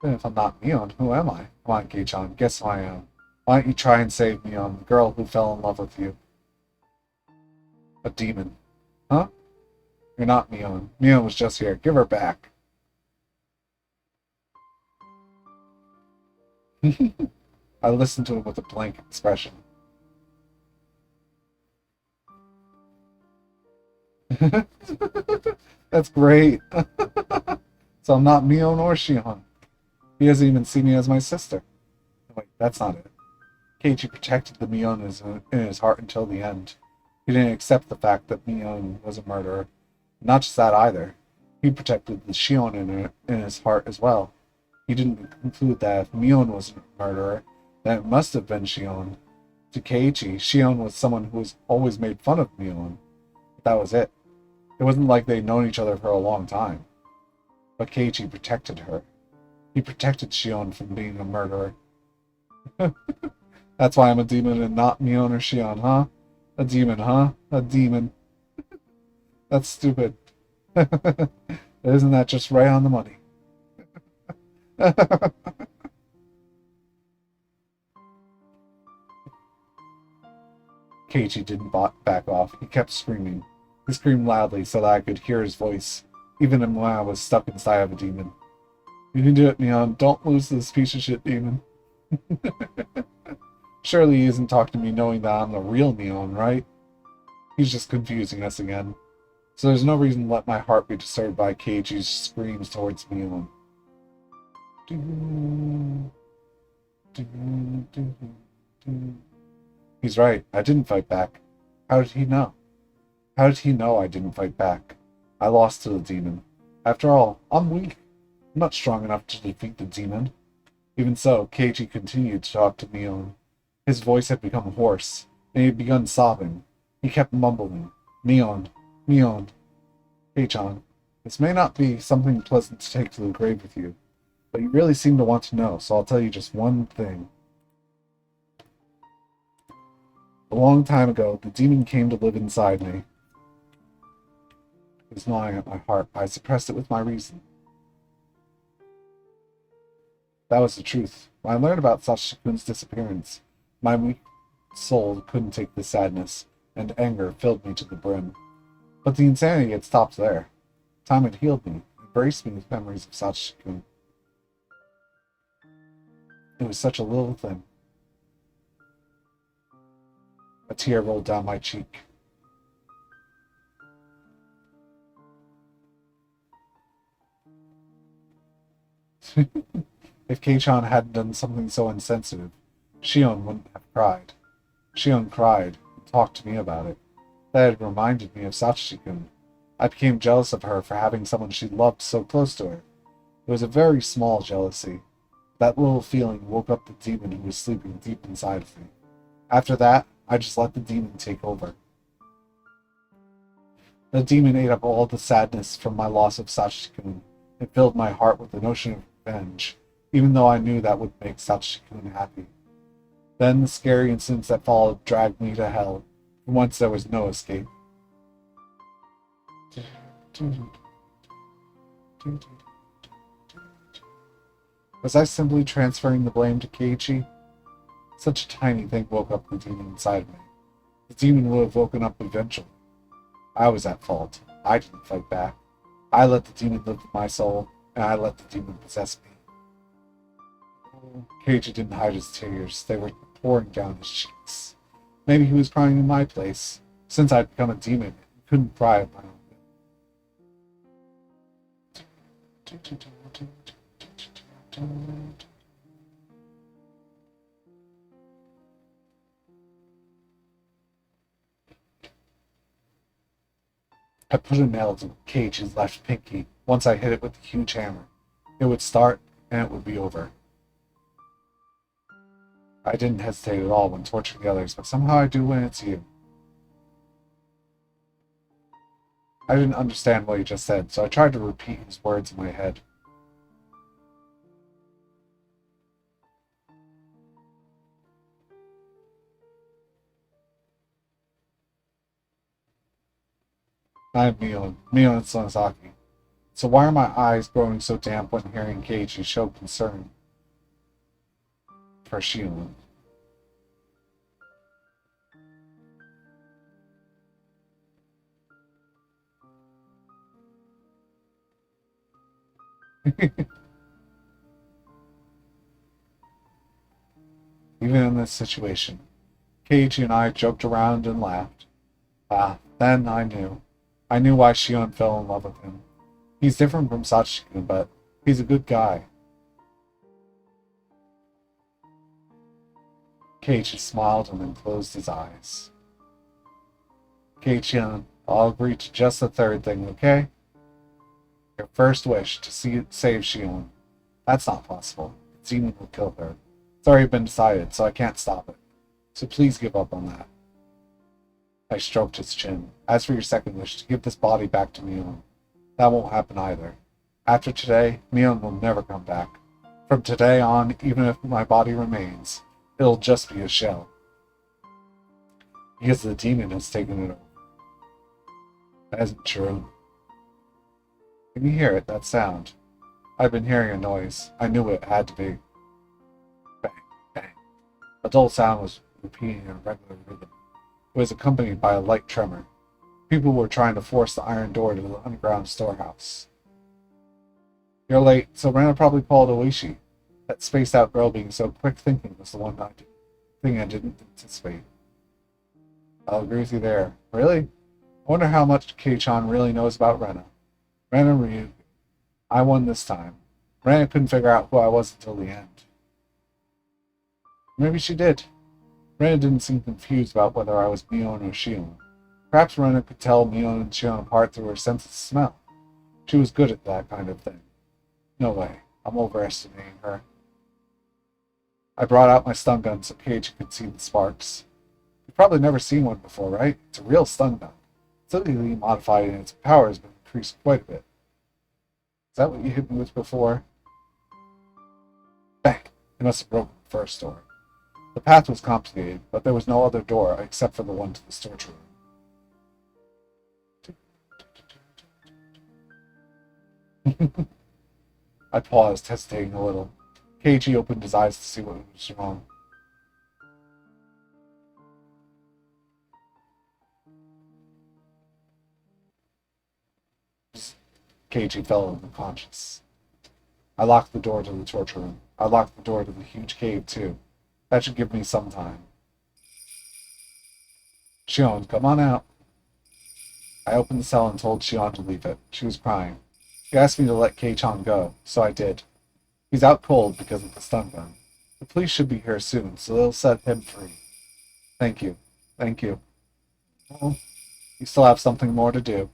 Then if I'm not Mion, who am I? Come on, Kei-chan, guess who I am. Why don't you try and save Mion, the girl who fell in love with you? A demon. Huh? You're not Mion. Mion was just here. Give her back. I listened to him with a blank expression. That's great. So I'm not Mion or Shion. He doesn't even see me as my sister. Wait, that's not it. Keiichi protected the Mion in his heart until the end. He didn't accept the fact that Mion was a murderer. Not just that either. He protected the Shion in his heart as well. He didn't conclude that if Mion was a murderer, then it must have been Shion. To Keiichi, Shion was someone who was always made fun of Mion. But that was it. It wasn't like they'd known each other for a long time. But Keiichi protected her. He protected Shion from being a murderer. That's why I'm a demon and not Mion or Shion, huh? A demon, huh? A demon. That's stupid. Isn't that just right on the money? Keiichi didn't back off. He kept screaming. He screamed loudly so that I could hear his voice, even when I was stuck inside of a demon. You can do it, Mion. Don't lose this piece of shit demon. Surely he isn't talking to me knowing that I'm the real Mion, right? He's just confusing us again. So there's no reason to let my heart be disturbed by Keiichi's screams towards Mion. He's right. I didn't fight back. How did he know? How did he know I didn't fight back? I lost to the demon. After all, I'm weak. I'm not strong enough to defeat the demon. Even so, Keiichi continued to talk to Mion. His voice had become hoarse, and he had begun sobbing. He kept mumbling, Mion, Mion. Kei-chan, this may not be something pleasant to take to the grave with you, but you really seem to want to know, so I'll tell you just one thing. A long time ago, the demon came to live inside me. It was gnawing at my heart. I suppressed it with my reason. That was the truth. When I learned about Sachiko-kun's disappearance, my weak soul couldn't take the sadness, and anger filled me to the brim. But the insanity had stopped there. Time had healed me, embraced me with memories of Sachiko-kun. It was such a little thing. A tear rolled down my cheek. If Kei-chan hadn't done something so insensitive, Shion wouldn't have cried. Shion cried and talked to me about it. That had reminded me of Sachiko-kun. I became jealous of her for having someone she loved so close to her. It was a very small jealousy. That little feeling woke up the demon who was sleeping deep inside of me. After that, I just let the demon take over. The demon ate up all the sadness from my loss of Sachiko-kun. It filled my heart with the notion of revenge, even though I knew that would make Sachiko-kun happy. Then the scary incidents that followed dragged me to hell, from whence there was no escape. Was I simply transferring the blame to Keiichi? Such a tiny thing woke up the demon inside me. The demon would have woken up eventually. I was at fault. I didn't fight back. I let the demon live in my soul, and I let the demon possess me. Keiichi didn't hide his tears. They were pouring down his cheeks. Maybe he was crying in my place. Since I'd become a demon, he couldn't cry at my own will. I put a nail to Keiichi's left pinky. Once I hit it with a huge hammer. It would start, and it would be over. I didn't hesitate at all when torturing the others, but somehow I do when it's you. I didn't understand what he just said, so I tried to repeat his words in my head. I'm Mion Sonosaki. So why are my eyes growing so damp when hearing Keiichi show concern for Shion? Even in this situation, Keiichi and I joked around and laughed. Then I knew. I knew why Shion fell in love with him. He's different from Sachiko, but he's a good guy. Keiichi smiled and then closed his eyes. Keiichi, I'll agree to just the third thing, okay? Your first wish to save Shion. That's not possible. The demon will kill her. It's already been decided, so I can't stop it. so please give up on that. I stroked his chin. As for your second wish, to give this body back to Mion, that won't happen either. After today, Mion will never come back. From today on, even if my body remains, it'll just be a shell. Because the demon has taken it over. That isn't true. Can you hear it, that sound? I've been hearing a noise. I knew it had to be. Bang, bang. A dull sound was repeating in a regular rhythm. It was accompanied by a light tremor. People were trying to force the iron door to the underground storehouse. You're late, so Rena probably called Oishi. That spaced-out girl being so quick-thinking was the one thing I didn't anticipate. I'll agree with you there. Really? I wonder how much Kei-chan really knows about Rena. Rena Ryu. I won this time. Rena couldn't figure out who I was until the end. Maybe she did. Rena didn't seem confused about whether I was Mion or Shion. Perhaps Rena could tell Mion and Shion apart through her sense of smell. She was good at that kind of thing. No way. I'm overestimating her. I brought out my stun gun so Keiji could see the sparks. You've probably never seen one before, right? It's a real stun gun. It's illegally modified and its power has been increased quite a bit. Is that what you hit me with before? Bang! It must have broken the first door. The path was complicated, but there was no other door except for the one to the storage room. I paused, hesitating a little. Keiji opened his eyes to see what was wrong. Keiji fell unconscious. I locked the door to the torture room. I locked the door to the huge cave, too. That should give me some time. Shion, come on out. I opened the cell and told Shion to leave it. She was crying. She asked me to let Kei-chan go, so I did. He's out cold because of the stun gun. The police should be here soon, so they'll set him free. Thank you. Thank you. Well, you still have something more to do.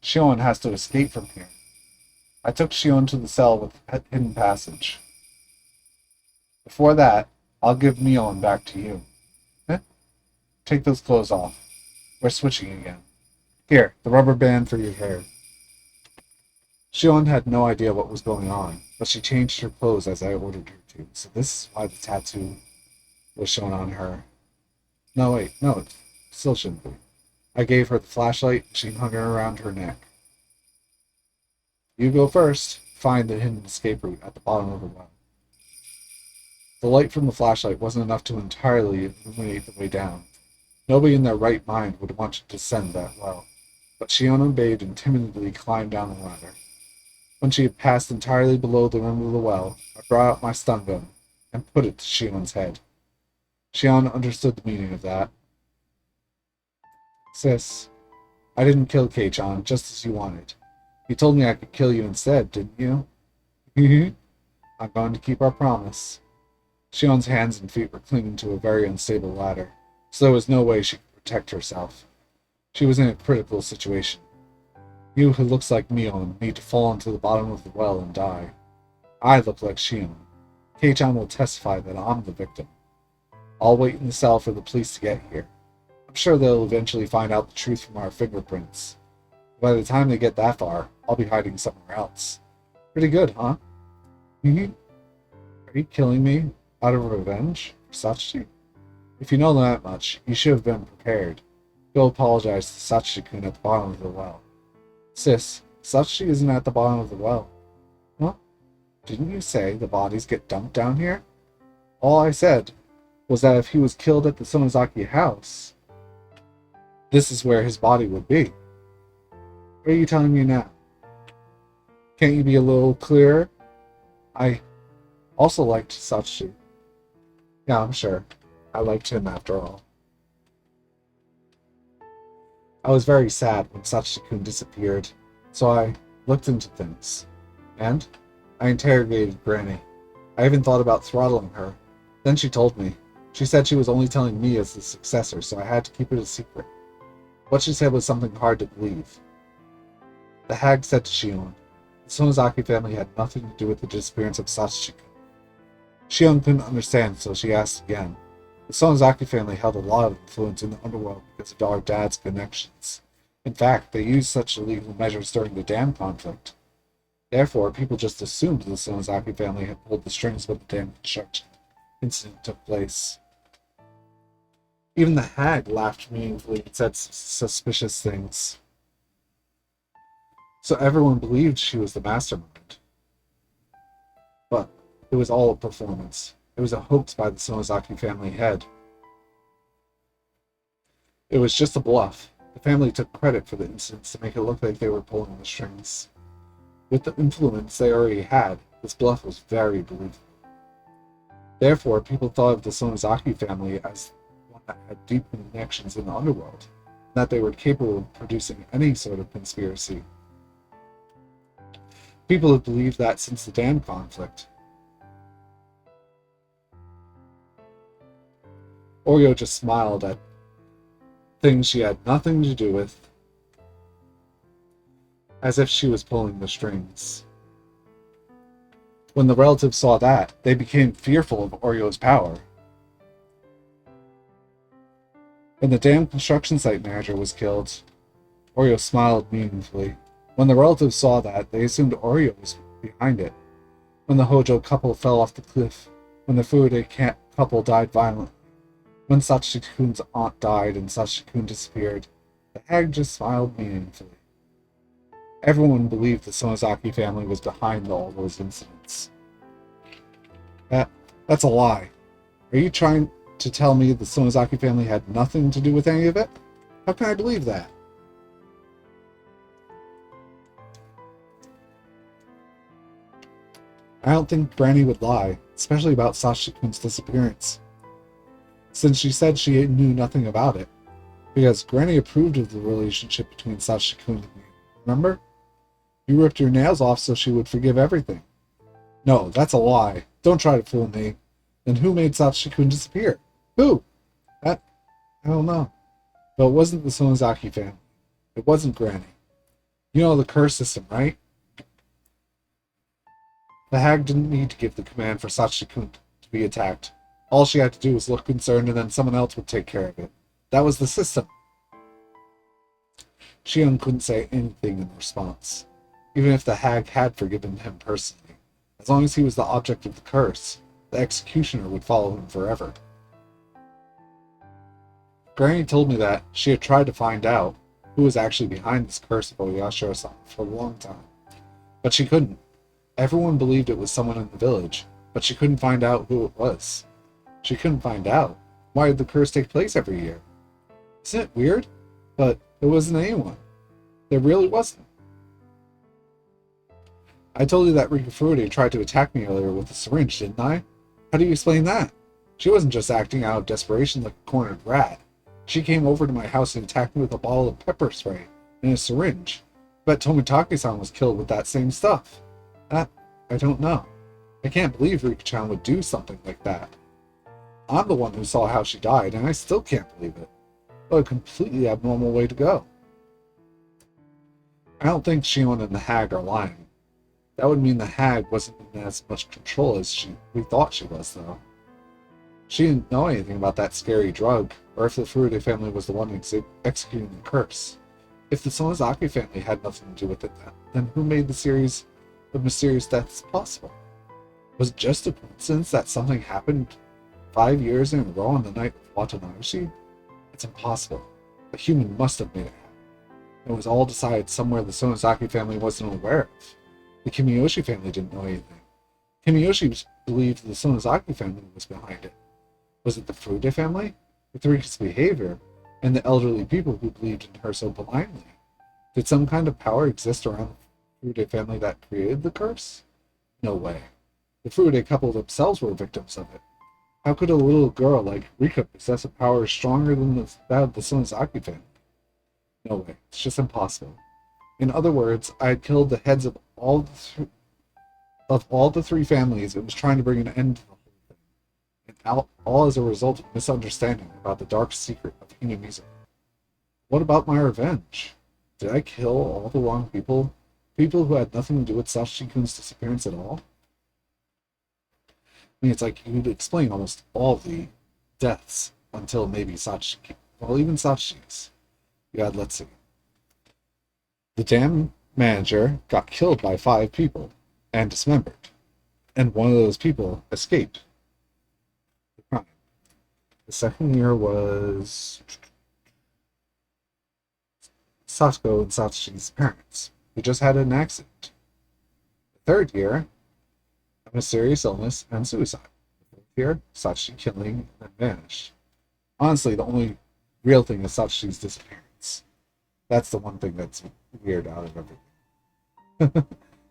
Shion has to escape from here. I took Shion to the cell with the hidden passage. Before that, I'll give Mion back to you. Eh? Take those clothes off. We're switching again. Here, the rubber band for your hair. Shion had no idea what was going on, but she changed her clothes as I ordered her to, so this is why the tattoo was shown on her. No, wait, no, it still shouldn't be. I gave her the flashlight, and she hung it around her neck. You go first. Find the hidden escape route at the bottom of the well. The light from the flashlight wasn't enough to entirely illuminate the way down. Nobody in their right mind would want to descend that well, but Shion obeyed and timidly climbed down the ladder. When she had passed entirely below the rim of the well, I brought out my stun gun and put it to Shion's head. Shion understood the meaning of that. Sis, I didn't kill Kei-chan, just as you wanted. You told me I could kill you instead, didn't you? I'm going to keep our promise. Shion's hands and feet were clinging to a very unstable ladder, so there was no way she could protect herself. She was in a critical situation. You who looks like Mion need to fall into the bottom of the well and die. I look like Shion. Kei-chan will testify that I'm the victim. I'll wait in the cell for the police to get here. I'm sure they'll eventually find out the truth from our fingerprints. By the time they get that far, I'll be hiding somewhere else. Pretty good, huh? Are you killing me out of revenge for Sachi? If you know that much, you should have been prepared. Go apologize to Sachi-kun at the bottom of the well. Sis, Sachi isn't at the bottom of the well. Huh? Didn't you say the bodies get dumped down here? All I said was that if he was killed at the Sonozaki house, this is where his body would be. What are you telling me now? Can't you be a little clearer? I also liked Sachi. Yeah, I'm sure. I liked him after all. I was very sad when Sachi-kun disappeared, so I looked into things. And I interrogated Granny. I even thought about throttling her. Then she told me. She said she was only telling me as the successor, so I had to keep it a secret. What she said was something hard to believe. The hag said to Shion, the Sonozaki family had nothing to do with the disappearance of Sachi-kun. Shion couldn't understand, so she asked again. The Sonozaki family held a lot of influence in the underworld because of our dad's connections. In fact, they used such illegal measures during the dam conflict. Therefore, people just assumed the Sonozaki family had pulled the strings when the dam construction incident took place. Even the hag laughed meaningfully and said suspicious things. So everyone believed she was the mastermind. But it was all a performance. It was a hoax by the Sonozaki family head. It was just a bluff. The family took credit for the incidents to make it look like they were pulling the strings. With the influence they already had, this bluff was very believable. Therefore, people thought of the Sonozaki family as one that had deep connections in the underworld, and that they were capable of producing any sort of conspiracy. People have believed that since the dam conflict. Oreo just smiled at things she had nothing to do with, as if she was pulling the strings. When the relatives saw that, they became fearful of Oreo's power. When the dam construction site manager was killed, Oreo smiled meaningfully. When the relatives saw that, they assumed Oreo was behind it. When the Hojo couple fell off the cliff, when the Furude couple died violently, when Sachikoon's aunt died and Sachikoon disappeared, the hag just smiled meaningfully. Everyone believed the Sonozaki family was behind all those incidents. That's a lie. Are you trying to tell me the Sonozaki family had nothing to do with any of it? How can I believe that? I don't think Granny would lie, especially about Sachikoon's disappearance, since she said she knew nothing about it, because Granny approved of the relationship between Sachikoon and me. Remember? You ripped your nails off so she would forgive everything. No, that's a lie. Don't try to fool me. Then who made Sachikoon disappear? Who? I don't know. But it wasn't the Sonozaki family. It wasn't Granny. You know the curse system, right? The hag didn't need to give the command for Sachikoon to be attacked. All she had to do was look concerned and then someone else would take care of it. That was the system. Shion couldn't say anything in response, even if the hag had forgiven him personally. As long as he was the object of the curse, the executioner would follow him forever. Granny told me that she had tried to find out who was actually behind this curse of Oyashiro-sama for a long time, but she couldn't. Everyone believed it was someone in the village, but she couldn't find out who it was. She couldn't find out. Why did the curse take place every year? Isn't it weird? But it wasn't anyone. There really wasn't. I told you that Rika Furude tried to attack me earlier with a syringe, didn't I? How do you explain that? She wasn't just acting out of desperation like a cornered rat. She came over to my house and attacked me with a bottle of pepper spray and a syringe. I bet Tomitake-san was killed with that same stuff. That, I don't know. I can't believe Rika-chan would do something like that. I'm the one who saw how she died, and I still can't believe it. What a completely abnormal way to go. I don't think Shion and the hag are lying. That would mean the hag wasn't in as much control as we thought she was, though. She didn't know anything about that scary drug, or if the Furude family was the one executing the curse. If the Sonozaki family had nothing to do with it, then who made the series of mysterious deaths possible? Was it just a coincidence that something happened 5 years in a row on the night of Watanabe? It's impossible. A human must have made it happen. It was all decided somewhere the Sonozaki family wasn't aware of. The Kimiyoshi family didn't know anything. Kimiyoshi believed the Sonozaki family was behind it. Was it the Furude family? With Rika's behavior, and the elderly people who believed in her so blindly? Did some kind of power exist around the Furude family that created the curse? No way. The Furude couple themselves were victims of it. How could a little girl like Rika possess a power stronger than that of the Sonozaki family? No way. It's just impossible. In other words, I had killed the heads of all the three families and was trying to bring an end to the whole thing. And all as a result of misunderstanding about the dark secret of Hinamizu. What about my revenge? Did I kill all the wrong people? People who had nothing to do with Sachikoon's disappearance at all? I mean, it's like you could explain almost all the deaths until maybe Satsuki. Well, even Satsuki's. Yeah, let's see. The dam manager got killed by 5 people and dismembered, and one of those people escaped the crime. The second year was Satsuko and Satsuki's parents, who just had an accident. The third year, a mysterious illness and suicide. The fourth year, Satsuki killing and vanished. Honestly, the only real thing is Satsuki's disappearance. That's the one thing that's weird out of everything.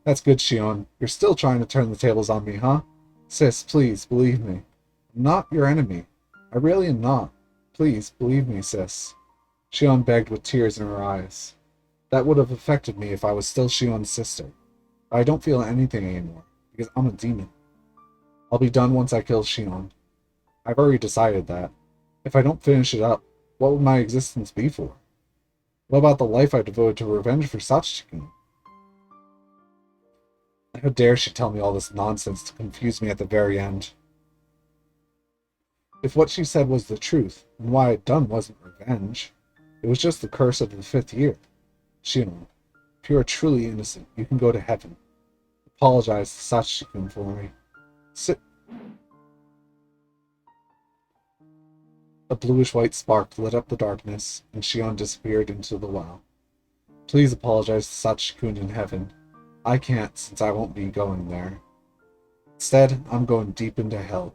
That's good, Shion. You're still trying to turn the tables on me, huh? Sis, please, believe me. I'm not your enemy. I really am not. Please, believe me, sis. Shion begged with tears in her eyes. That would have affected me if I was still Shion's sister. But I don't feel anything anymore, because I'm a demon. I'll be done once I kill Shion. I've already decided that. If I don't finish it up, what would my existence be for? What about the life I devoted to revenge for Satsuki? How dare she tell me all this nonsense to confuse me at the very end? If what she said was the truth, then what I'd done wasn't revenge. It was just the curse of the 5th year. Shion, if you are truly innocent, you can go to heaven. Apologize to Satsuki for me. Sit. A bluish-white spark lit up the darkness, and Shion disappeared into the well. Please apologize to Satsuki in heaven. I can't, since I won't be going there. Instead, I'm going deep into hell.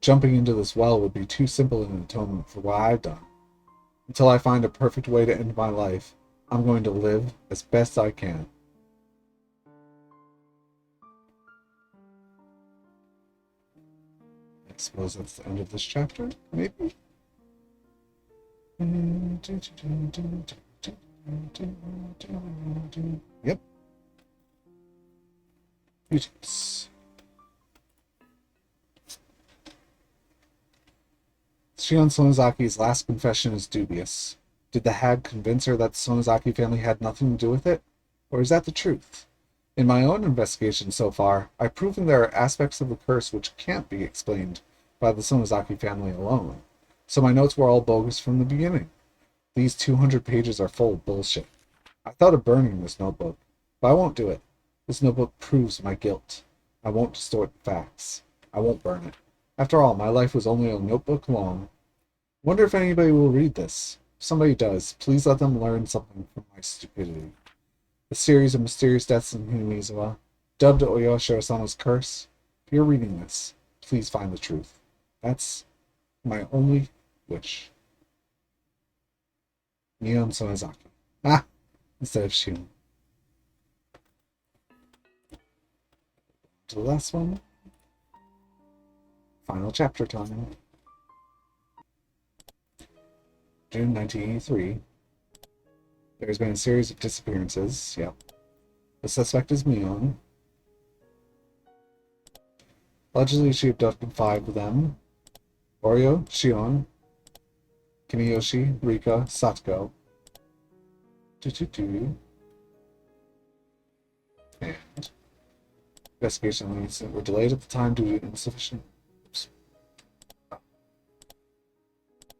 Jumping into this well would be too simple an atonement for what I've done. Until I find a perfect way to end my life, I'm going to live as best I can. I suppose that's the end of this chapter, maybe? Yep. Mutants. Shion Sonozaki's last confession is dubious. Did the hag convince her that the Sonozaki family had nothing to do with it? Or is that the truth? In my own investigation so far, I've proven there are aspects of the curse which can't be explained by the Sonozaki family alone. So my notes were all bogus from the beginning. These 200 pages are full of bullshit. I thought of burning this notebook, but I won't do it. This notebook proves my guilt. I won't distort the facts. I won't burn it. After all, my life was only a notebook long. Wonder if anybody will read this. If somebody does, please let them learn something from my stupidity. The series of mysterious deaths in Hinamizawa, dubbed Oyoshiro-sama's curse. If you're reading this, please find the truth. That's my only wish. Mion Sonozaki. Ah! Instead of Shion. To the last one. Final chapter time. June 1983. There's been a series of disappearances. Yep. The suspect is Mion. Allegedly, she abducted 5 of them. Oreo, Shion, Kimiyoshi, Rika, Satsuko. And investigation leads that were delayed at the time due to insufficient. Oops.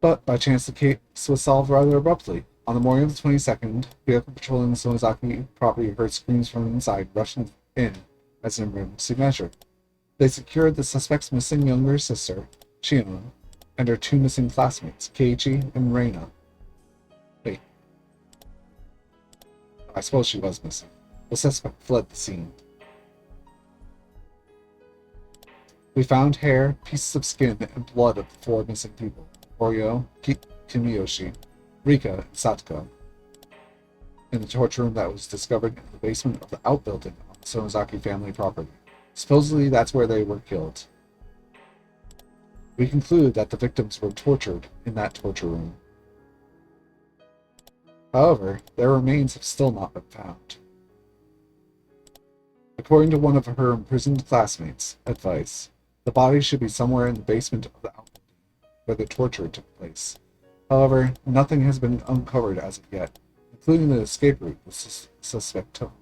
But by chance, the case was solved rather abruptly. On the morning of the 22nd, vehicle patrolling the Sonozaki property heard screams from inside, rushing in as an emergency measure. They secured the suspect's missing younger sister, Shion, and her 2 missing classmates, Keiichi and Reina. Wait. I suppose she was missing. The suspect fled the scene. We found hair, pieces of skin, and blood of the 4 missing people. Oreo, Kimiyoshi, Rika, and Satsuko. In the torture room that was discovered in the basement of the outbuilding on the Sonozaki family property. Supposedly that's where they were killed. We conclude that the victims were tortured in that torture room. However, their remains have still not been found. According to one of her imprisoned classmates' advice, the body should be somewhere in the basement of the outbuilding where the torture took place. However, nothing has been uncovered as of yet, including the escape route the suspect took.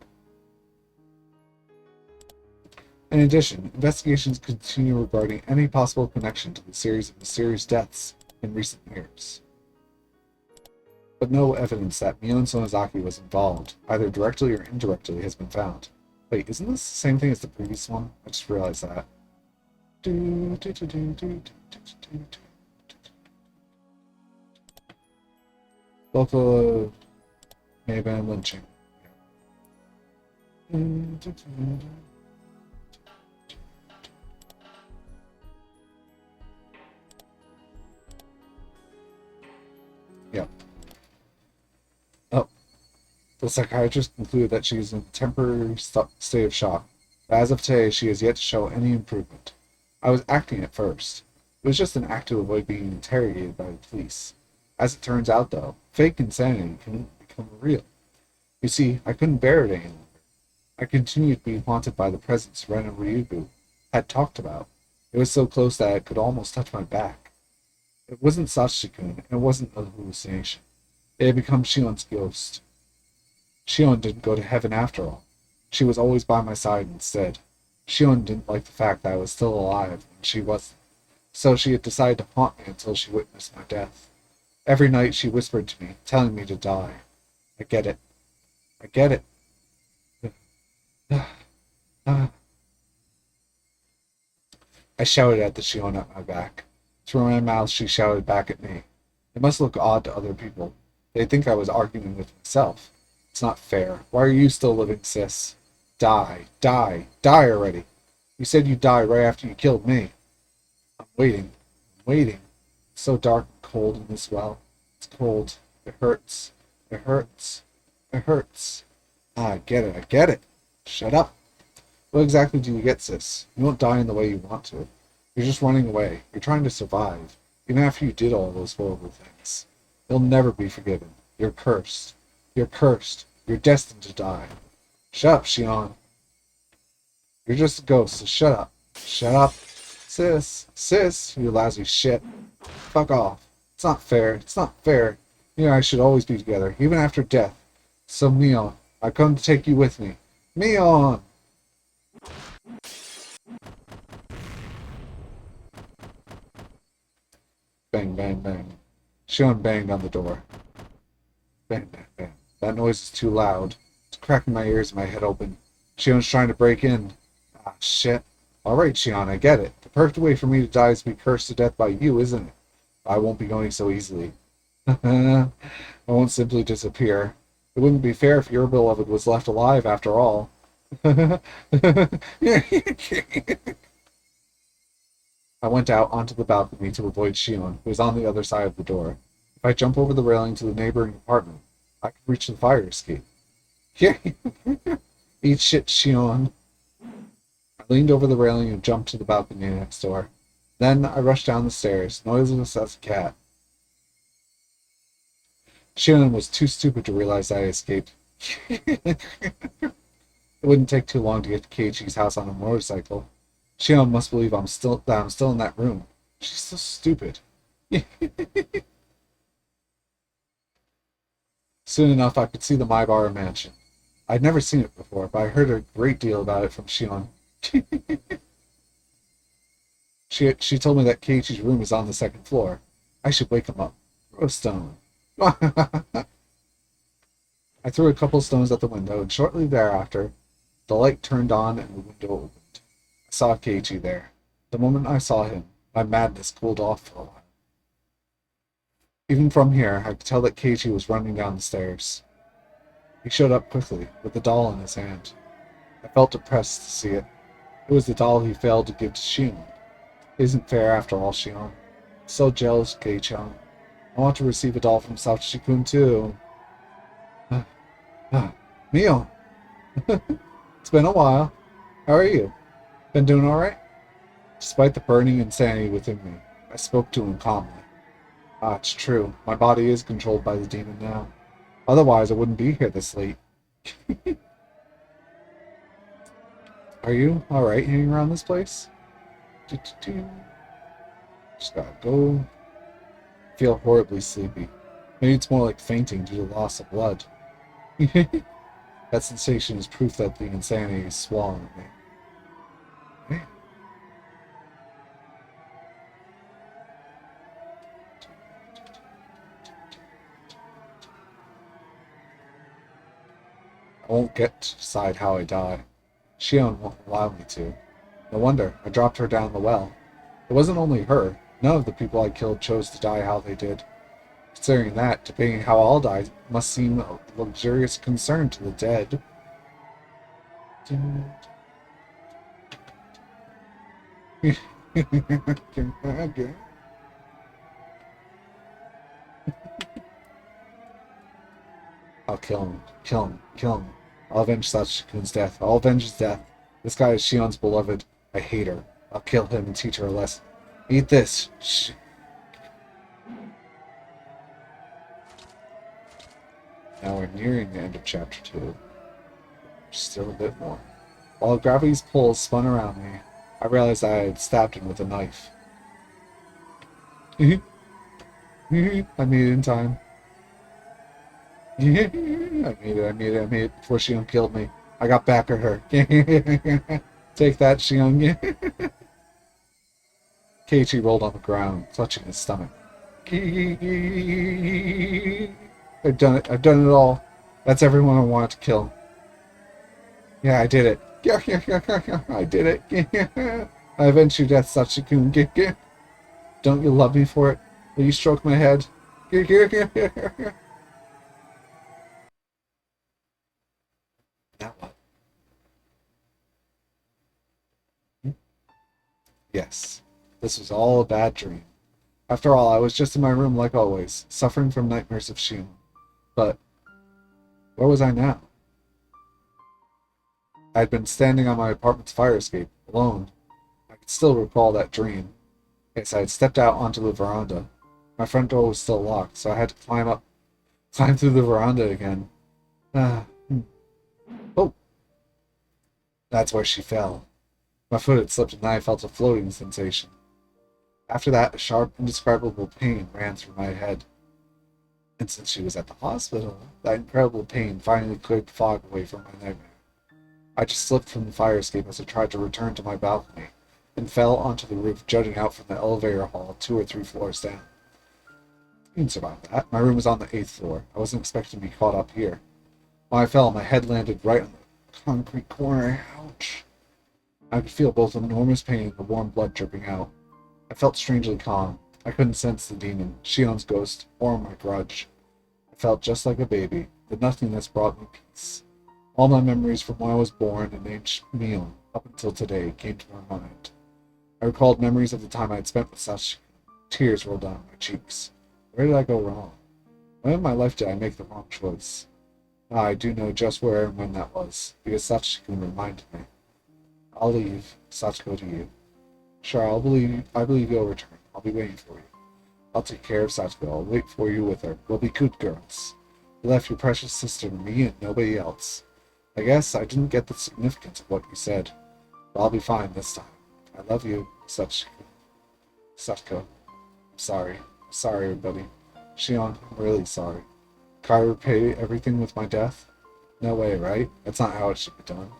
In addition, investigations continue regarding any possible connection to the series of mysterious deaths in recent years. But no evidence that Mion Sonozaki was involved, either directly or indirectly, has been found. Wait, isn't this the same thing as the previous one? I just realized that. Local may have been lynching. Yep. Oh. The psychiatrist concluded that she is in a temporary state of shock. But as of today, she has yet to show any improvement. I was acting at first. It was just an act to avoid being interrogated by the police. As it turns out, though, fake insanity can become real. You see, I couldn't bear it any longer. I continued to be haunted by the presence Ren and Ryugu had talked about. It was so close that it could almost touch my back. It wasn't Sachiko-kun, and it wasn't a hallucination. It had become Shion's ghost. Shion didn't go to heaven after all. She was always by my side instead. Shion didn't like the fact that I was still alive when she wasn't, so she had decided to haunt me until she witnessed my death. Every night she whispered to me, telling me to die. I get it. I get it. I shouted at the Shion at my back. Through my mouth she shouted back at me. It must look odd to other people. They'd think I was arguing with myself. It's not fair. Why are you still living, sis? Die. Die. Die already. You said you'd die right after you killed me. I'm waiting. I'm waiting. It's so dark and cold in this well. It's cold. It hurts. It hurts. It hurts. Ah, I get it. I get it. Shut up. What exactly do you get, sis? You won't die in the way you want to. You're just running away. You're trying to survive. Even after you did all those horrible things. You'll never be forgiven. You're cursed. You're cursed. You're destined to die. Shut up, Shion. You're just a ghost, so shut up. Shut up. Sis. Sis, you lousy shit. Fuck off. It's not fair. It's not fair. You and I should always be together, even after death. So, Mion, I've come to take you with me. Mion! Bang, bang, bang. Shion banged on the door. Bang, bang, bang. That noise is too loud. It's cracking my ears and my head open. Shion's trying to break in. Ah, shit. Alright, Shion, I get it. The perfect way for me to die is to be cursed to death by you, isn't it? I won't be going so easily. I won't simply disappear. It wouldn't be fair if your beloved was left alive after all. I went out onto the balcony to avoid Shion, who was on the other side of the door. If I jump over the railing to the neighboring apartment, I could reach the fire escape. Eat shit, Shion. I leaned over the railing and jumped to the balcony next door. Then I rushed down the stairs, noiseless as a cat. Shion was too stupid to realize I escaped. It wouldn't take too long to get to Keiichi's house on a motorcycle. Shion must believe that I'm still in that room. She's so stupid. Soon enough, I could see the Maibara mansion. I'd never seen it before, but I heard a great deal about it from Shion. She told me that Keiichi's room is on the second floor. I should wake him up. Throw a stone. I threw a couple stones at the window, and shortly thereafter, the light turned on and the window opened. I saw Keiichi there. The moment I saw him, my madness cooled off for a while. Even from here, I could tell that Keiichi was running down the stairs. He showed up quickly, with the doll in his hand. I felt depressed to see it. It was the doll he failed to give to Shion. It isn't fair after all, Shion. So jealous, Kei-chan. I want to receive a doll from Sachiko-kun too. Mion! It's been a while. How are you? Been doing alright? Despite the burning insanity within me, I spoke to him calmly. Ah, it's true. My body is controlled by the demon now. Otherwise, I wouldn't be here this late. Are you alright hanging around this place? Just gotta go. I feel horribly sleepy. Maybe it's more like fainting due to loss of blood. That sensation is proof that the insanity is swallowing me. won't get to decide how I die. Shion won't allow me to. No wonder, I dropped her down the well. It wasn't only her. None of the people I killed chose to die how they did. Considering that, debating how I'll die must seem a luxurious concern to the dead. I'll kill him. Kill him. Kill him. I'll avenge Satsukun's death. I'll avenge his death. This guy is Shion's beloved. I hate her. I'll kill him and teach her a lesson. Eat this. Now we're nearing the end of chapter 2. Still a bit more. While gravity's pull spun around me, I realized I had stabbed him with a knife. I made it in time. I made it before Shion killed me. I got back at her. Take that, Shion. Keiichi rolled on the ground, clutching his stomach. I've done it. I've done it all. That's everyone I wanted to kill. Yeah, I did it. I did it. I avenged your death, Sachikun. Don't you love me for it? Will you stroke my head? Now what? Yes, this was all a bad dream. After all, I was just in my room like always, suffering from nightmares of Shion. But where was I now? I had been standing on my apartment's fire escape, alone. I could still recall that dream. Yes, I had stepped out onto the veranda. My front door was still locked, so I had to climb through the veranda again. Oh! That's where she fell. My foot had slipped and I felt a floating sensation. After that, a sharp, indescribable pain ran through my head. And since she was at the hospital, that incredible pain finally cleared the fog away from my nightmare. I just slipped from the fire escape as I tried to return to my balcony, and fell onto the roof jutting out from the elevator hall 2 or 3 floors down. You can survive that. My room was on the 8th floor. I wasn't expecting to be caught up here. When I fell, my head landed right on the concrete corner. Ouch. I could feel both enormous pain and the warm blood dripping out. I felt strangely calm. I couldn't sense the demon, Shion's ghost, or my grudge. I felt just like a baby. The nothingness brought me peace. All my memories from when I was born and named Mion up until today came to my mind. I recalled memories of the time I had spent with Sachiko. Tears rolled down my cheeks. Where did I go wrong? When in my life did I make the wrong choice? I do know just where and when that was, because Sachiko reminded me. I'll leave Sachiko to you. Sure, I believe you'll return. I'll be waiting for you. I'll take care of Sachiko. I'll wait for you with her. We'll be good girls. You left your precious sister to me and nobody else. I guess I didn't get the significance of what you said, but I'll be fine this time. I love you, Sachiko. I'm sorry. I'm sorry, everybody. Shion, I'm really sorry. Can I repay everything with my death? No way, right? That's not how it should be done.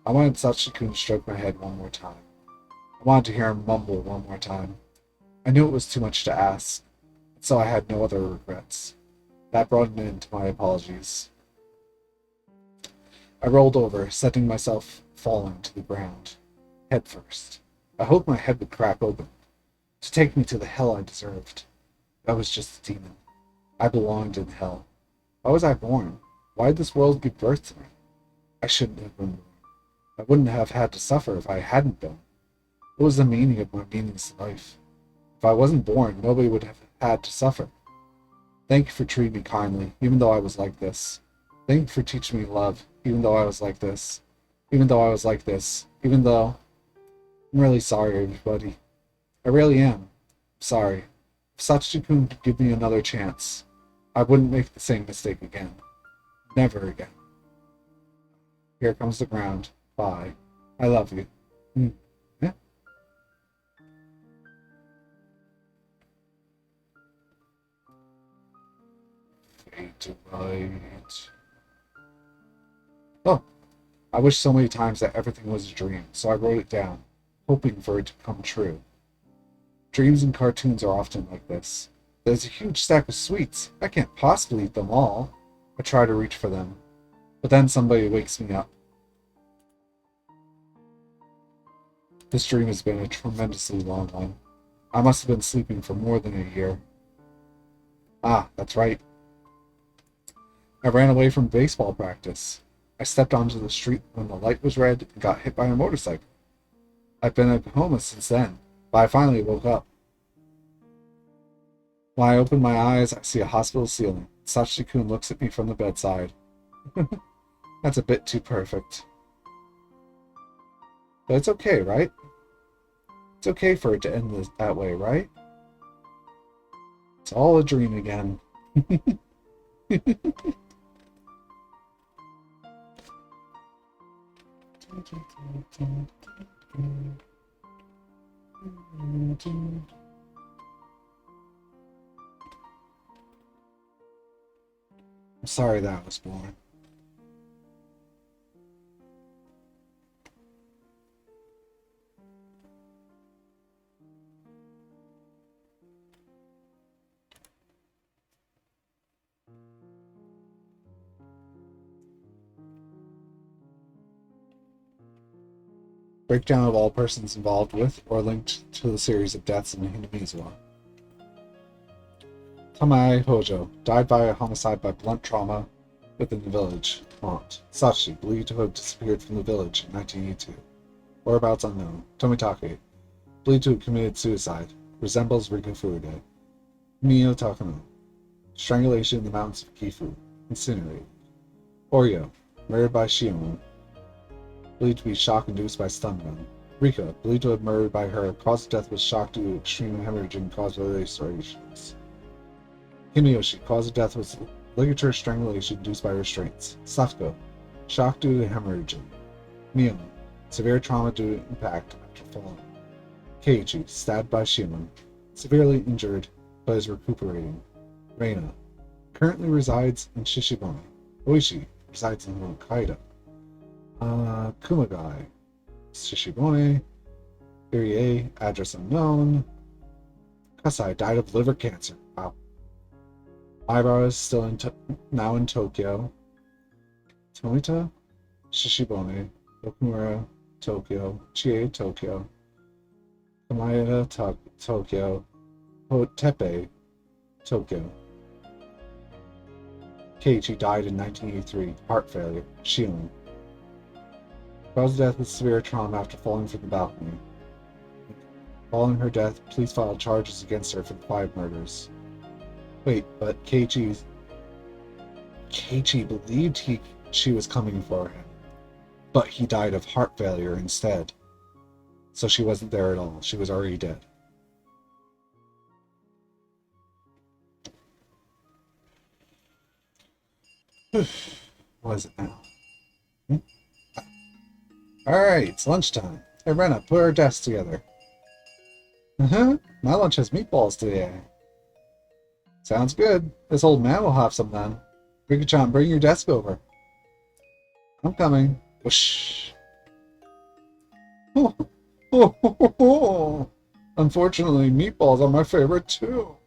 I wanted Sachiko to stroke my head one more time. I wanted to hear him mumble one more time. I knew it was too much to ask, so I had no other regrets. That brought an end to my apologies. I rolled over, setting myself falling to the ground, head first. I hoped my head would crack open, to take me to the hell I deserved. I was just a demon. I belonged in hell. Why was I born? Why did this world give birth to me? I shouldn't have been born. I wouldn't have had to suffer if I hadn't been. What was the meaning of my meaningless life? If I wasn't born, nobody would have had to suffer. Thank you for treating me kindly, even though I was like this. Thank you for teaching me love, even though I was like this. Even though I was like this. Even though... I'm really sorry, everybody. I really am. I'm sorry. If Sachiko could give me another chance, I wouldn't make the same mistake again. Never again. Here comes the ground. Bye. I love you. Yeah. Fade to white. Oh, I wish so many times that everything was a dream, so I wrote it down, hoping for it to come true. Dreams and cartoons are often like this. There's a huge stack of sweets. I can't possibly eat them all. I try to reach for them. But then somebody wakes me up. This dream has been a tremendously long one. I must have been sleeping for more than a year. Ah, that's right. I ran away from baseball practice. I stepped onto the street when the light was red and got hit by a motorcycle. I've been in a coma since then, but I finally woke up. When I open my eyes, I see a hospital ceiling. Sachi-kun looks at me from the bedside. That's a bit too perfect. But it's okay, right? It's okay for it to end that way, right? It's all a dream again. I'm sorry that I was born. Breakdown of all persons involved with or linked to the series of deaths in Hinamizawa. Tamae Hojo died by a homicide by blunt trauma within the village. Aunt Sachi believed to have disappeared from the village in 1982. Whereabouts unknown. Tomitake believed to have committed suicide. Resembles Rika Furude. Mio Takano strangulation in the mountains of Gifu. Incinerated. Oryo murdered by Shion. Believed to be shock induced by stun gun. Rika, believed to have murdered by her, cause of death was shock due to extreme hemorrhaging caused by lacerations. Himiyoshi, cause of death was ligature strangulation induced by restraints. Sasuke, shock due to hemorrhaging. Mion, severe trauma due to impact after falling. Keiichi, stabbed by Shimon, severely injured but is recuperating. Reina, currently resides in Shishibone. Oishi, resides in Hokkaido. Kumagai, Shishibone, Irie, address unknown. Kasai died of liver cancer. Wow. Maibara is still now in Tokyo. Tomita, Shishibone, Okumura, Tokyo. Chie, Tokyo. Kamaya, Tokyo. Hotepe, Tokyo. Keiichi died in 1983, heart failure. Shion. Cause of death with severe trauma after falling from the balcony. Following her death, police filed charges against her for the 5 murders. Wait, but Keiichi believed she was coming for him, but he died of heart failure instead. So she wasn't there at all. She was already dead. What is it now? Alright, it's lunchtime. Hey, Rena, put our desks together. My lunch has meatballs today. Sounds good. This old man will have some then. Rika-chan, bring your desk over. I'm coming. Whoosh. Unfortunately, meatballs are my favorite too.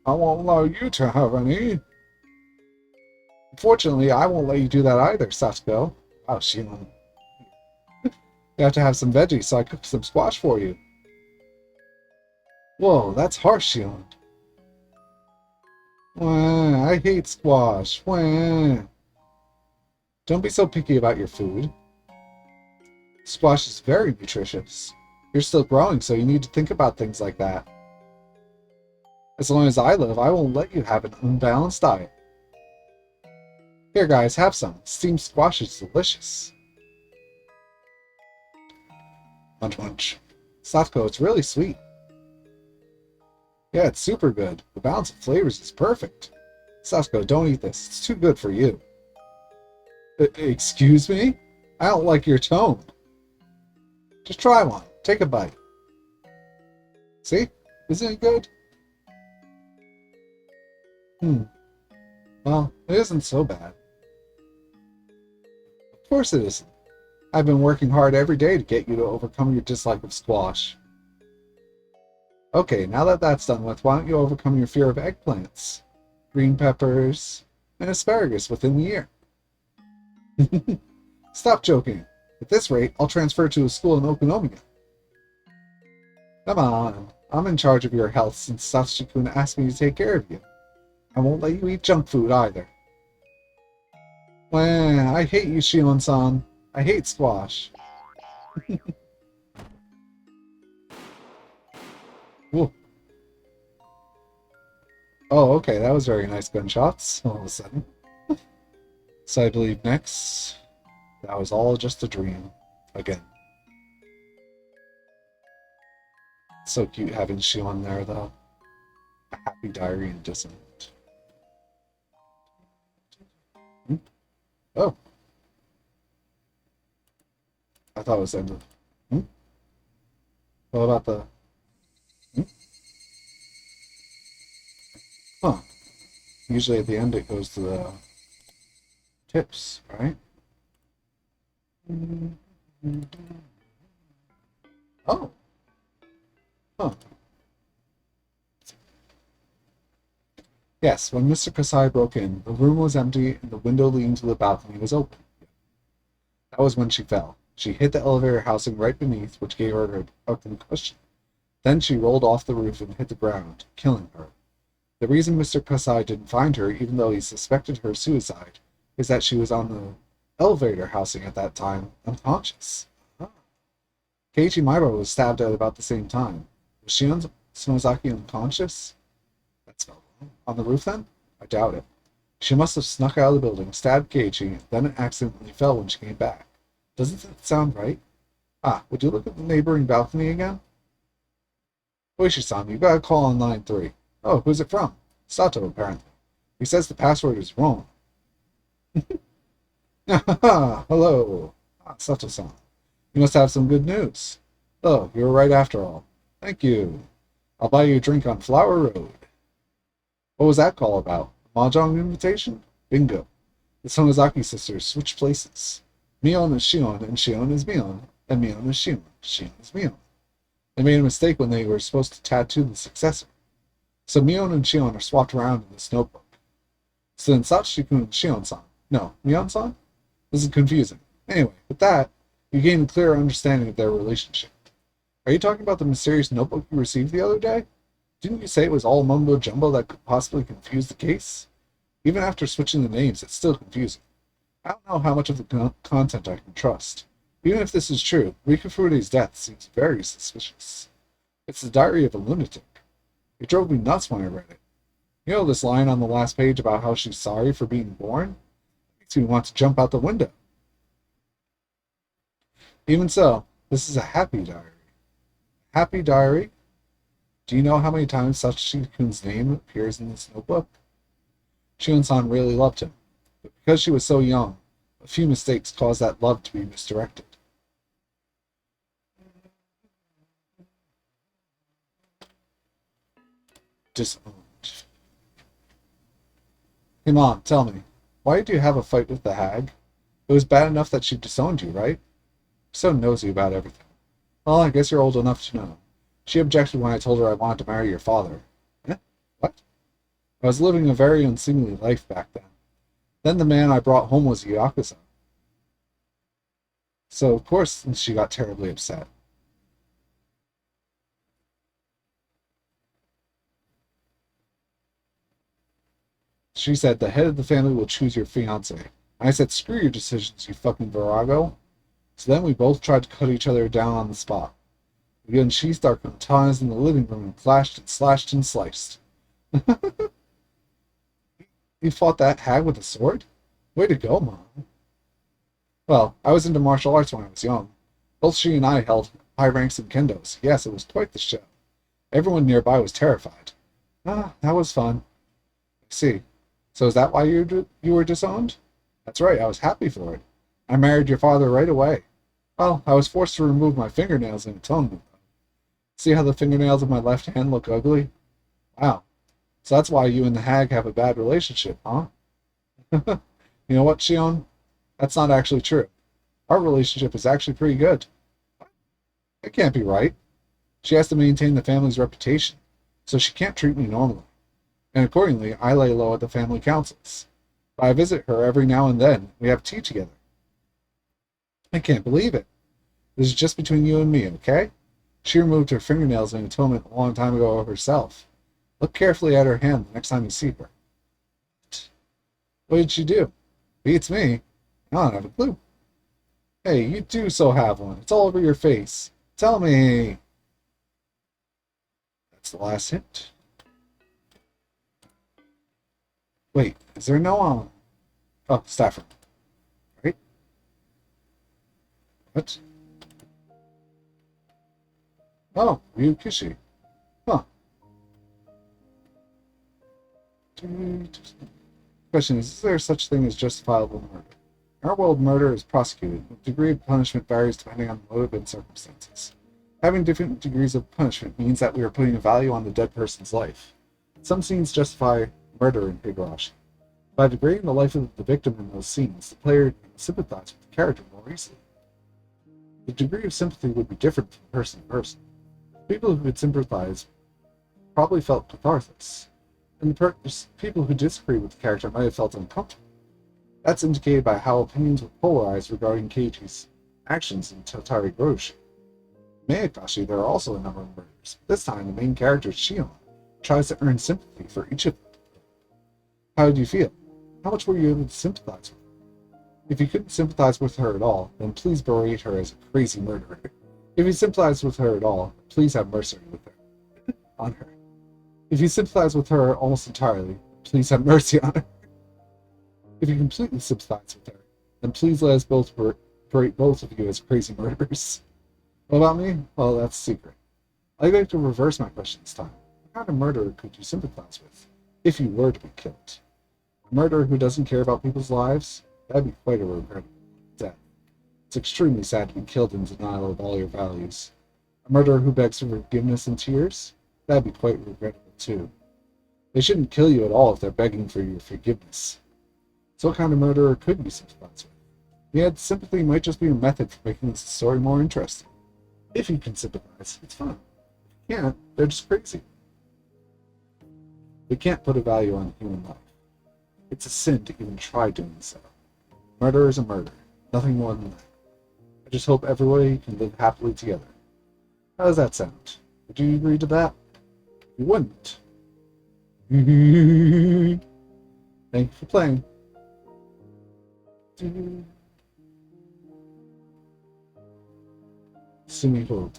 I won't allow you to have any. Unfortunately, I won't let you do that either, Sasuke. Wow, Shimon. You have to have some veggies, so I cooked some squash for you. Whoa, that's harsh, Shion. Wah, I hate squash. Wah. Don't be so picky about your food. Squash is very nutritious. You're still growing, so you need to think about things like that. As long as I live, I won't let you have an unbalanced diet. Here, guys, have some. Steamed squash is delicious. Munch, munch. Sasuke, it's really sweet. Yeah, it's super good. The balance of flavors is perfect. Sasuke, don't eat this. It's too good for you. Excuse me? I don't like your tone. Just try one. Take a bite. See? Isn't it good? Well, it isn't so bad. Of course it isn't. I've been working hard every day to get you to overcome your dislike of squash. Okay, now that that's done with, why don't you overcome your fear of eggplants, green peppers, and asparagus within the year? Stop joking. At this rate, I'll transfer to a school in Okonomiya. Come on. I'm in charge of your health since Satoshi-kun asked me to take care of you. I won't let you eat junk food either. Well, I hate you, Shion-san. I hate squash. Ooh. Oh, okay, that was very nice gunshots all of a sudden. So I believe next, that was all just a dream. Again. So cute having Shion there, though. A happy diary and dissonant. Oh. I thought it was ended. What about the... Huh. Usually at the end it goes to the tips, right? Oh. Huh. Yes, when Mr. Kasai broke in, the room was empty and the window leading to the balcony was open. That was when she fell. She hit the elevator housing right beneath, which gave her a concussion. Then she rolled off the roof and hit the ground, killing her. The reason Mr. Kasai didn't find her, even though he suspected her suicide, is that she was on the elevator housing at that time, unconscious. Keiichi Mairo was stabbed at about the same time. Was Shion Sonozaki unconscious? That spelled wrong. On the roof then? I doubt it. She must have snuck out of the building, stabbed Keiichi, then accidentally fell when she came back. Doesn't that sound right? Ah, would you look at the neighboring balcony again? Oishi-san, you got a call on line 3. Oh, who's it from? Sato, apparently. He says the password is wrong. Hello. Sato-san. You must have some good news. Oh, you were right after all. Thank you. I'll buy you a drink on Flower Road. What was that call about? A mahjong invitation? Bingo. The Sonozaki sisters switch places. Mion is Shion, and Shion is Mion, and Mion is Shion. Shion is Mion. They made a mistake when they were supposed to tattoo the successor. So Mion and Shion are swapped around in this notebook. So then Satoshi-kun and Shion-san. No, Mion-san? This is confusing. Anyway, with that, you gain a clearer understanding of their relationship. Are you talking about the mysterious notebook you received the other day? Didn't you say it was all mumbo-jumbo that could possibly confuse the case? Even after switching the names, it's still confusing. I don't know how much of the content I can trust. Even if this is true, Rikufuru's death seems very suspicious. It's the diary of a lunatic. It drove me nuts when I read it. You know this line on the last page about how she's sorry for being born? It makes me want to jump out the window. Even so, this is a happy diary. Happy diary? Do you know how many times Satoshi-kun's name appears in this notebook? Shion-san really loved him, but because she was so young, a few mistakes caused that love to be misdirected. Disowned. Hey Mom, tell me, why did you have a fight with the hag? It was bad enough that she disowned you, right? So nosy about everything. Well, I guess you're old enough to know. She objected when I told her I wanted to marry your father. Eh? What? I was living a very unseemly life back then. Then the man I brought home was a Yakuza. So, of course, she got terribly upset. She said, the head of the family will choose your fiancé. I said, screw your decisions, you fucking virago. So then we both tried to cut each other down on the spot. We unsheathed our katanas in the living room and clashed and slashed and sliced. You fought that hag with a sword? Way to go, Mom. Well, I was into martial arts when I was young. Both she and I held high ranks in kendos. Yes, it was quite the show. Everyone nearby was terrified. Ah, that was fun. I see. So is that why you were disowned? That's right, I was happy for it. I married your father right away. Well, I was forced to remove my fingernails in atonement. See how the fingernails of my left hand look ugly? Wow. So that's why you and the hag have a bad relationship, huh? You know what, Shion? That's not actually true. Our relationship is actually pretty good. That can't be right. She has to maintain the family's reputation, so she can't treat me normally. And accordingly, I lay low at the family councils. But I visit her every now and then. We have tea together. I can't believe it. This is just between you and me, okay? She removed her fingernails in atonement a long time ago herself. Look carefully at her hand the next time you see her. What did she do? Beats me. I don't have a clue. Hey, you do so have one. It's all over your face. Tell me. That's the last hint. Wait, is there no oh, Stafford. Right? What? Oh, Ryukishi. Huh. Question is there such thing as justifiable murder? In our world, murder is prosecuted. The degree of punishment varies depending on the motive and circumstances. Having different degrees of punishment means that we are putting a value on the dead person's life. Some scenes justify murder in Higurashi. By degrading the life of the victim in those scenes, the player can sympathize with the character more easily. The degree of sympathy would be different from person to person. People who could sympathize probably felt catharsis, and the people who disagree with the character might have felt uncomfortable. That's indicated by how opinions were polarized regarding Keiichi's actions in Totari Groshi. In Higurashi, there are also a number of murders. This time, the main character, Shion, tries to earn sympathy for each of them. How did you feel? How much were you able to sympathize with her? If you couldn't sympathize with her at all, then please berate her as a crazy murderer. If you sympathize with her at all, please have mercy with her. On her. If you sympathize with her almost entirely, please have mercy on her. If you completely sympathize with her, then please let us both berate both of you as crazy murderers. What about me? Well, that's a secret. I'd like to reverse my question this time. What kind of murderer could you sympathize with, if you were to be killed? A murderer who doesn't care about people's lives? That'd be quite a regrettable death. It's extremely sad to be killed in denial of all your values. A murderer who begs for forgiveness in tears? That'd be quite regrettable too. They shouldn't kill you at all if they're begging for your forgiveness. So what kind of murderer could you sympathize with? Yet sympathy might just be a method for making this story more interesting. If you can sympathize, it's fun. If you can't, they're just crazy. We can't put a value on human life. It's a sin to even try doing so. Murder is a murder, nothing more than that. I just hope everybody can live happily together. How does that sound? Would you agree to that? You wouldn't. Thank you for playing. Sumiho.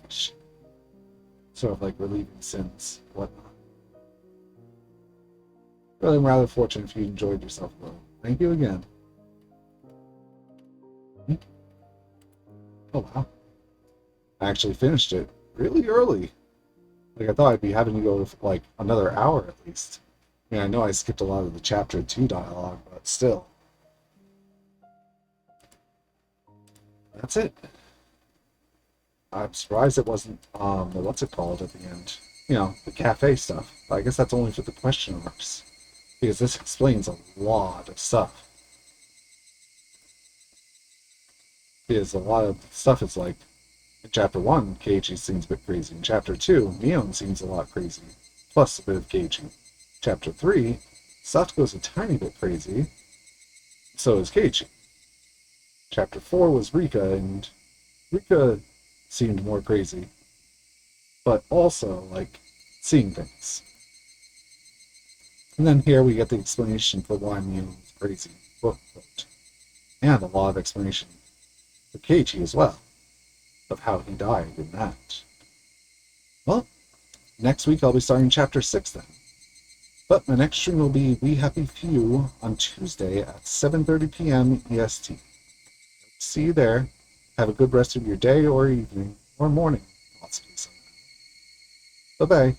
Sort of like relieving sins, whatnot. Really, I'm rather fortunate if you enjoyed yourself a little. Thank you again. Oh wow. I actually finished it really early. Like I thought I'd be having to go for like another hour at least. I mean, I know I skipped a lot of the chapter 2 dialogue, but still. That's it. I'm surprised it wasn't what's it called at the end. You know, the cafe stuff. But I guess that's only for the question marks. Because this explains a lot of stuff. Because a lot of stuff is like, in Chapter 1, Keiichi seems a bit crazy. In Chapter 2, Mion seems a lot crazy. Plus a bit of Keiichi. Chapter 3, Satoko's a tiny bit crazy. So is Keiichi. Chapter 4 was Rika, and Rika seemed more crazy. But also, like, seeing things. And then here we get the explanation for why Mion was crazy, quote unquote. And a lot of explanation for Keiichi as well, of how he died in that. Well, next week I'll be starting Chapter 6 then. But my next stream will be We Happy Few on Tuesday at 7:30 p.m. EST. See you there. Have a good rest of your day or evening or morning, possibly. Bye-bye.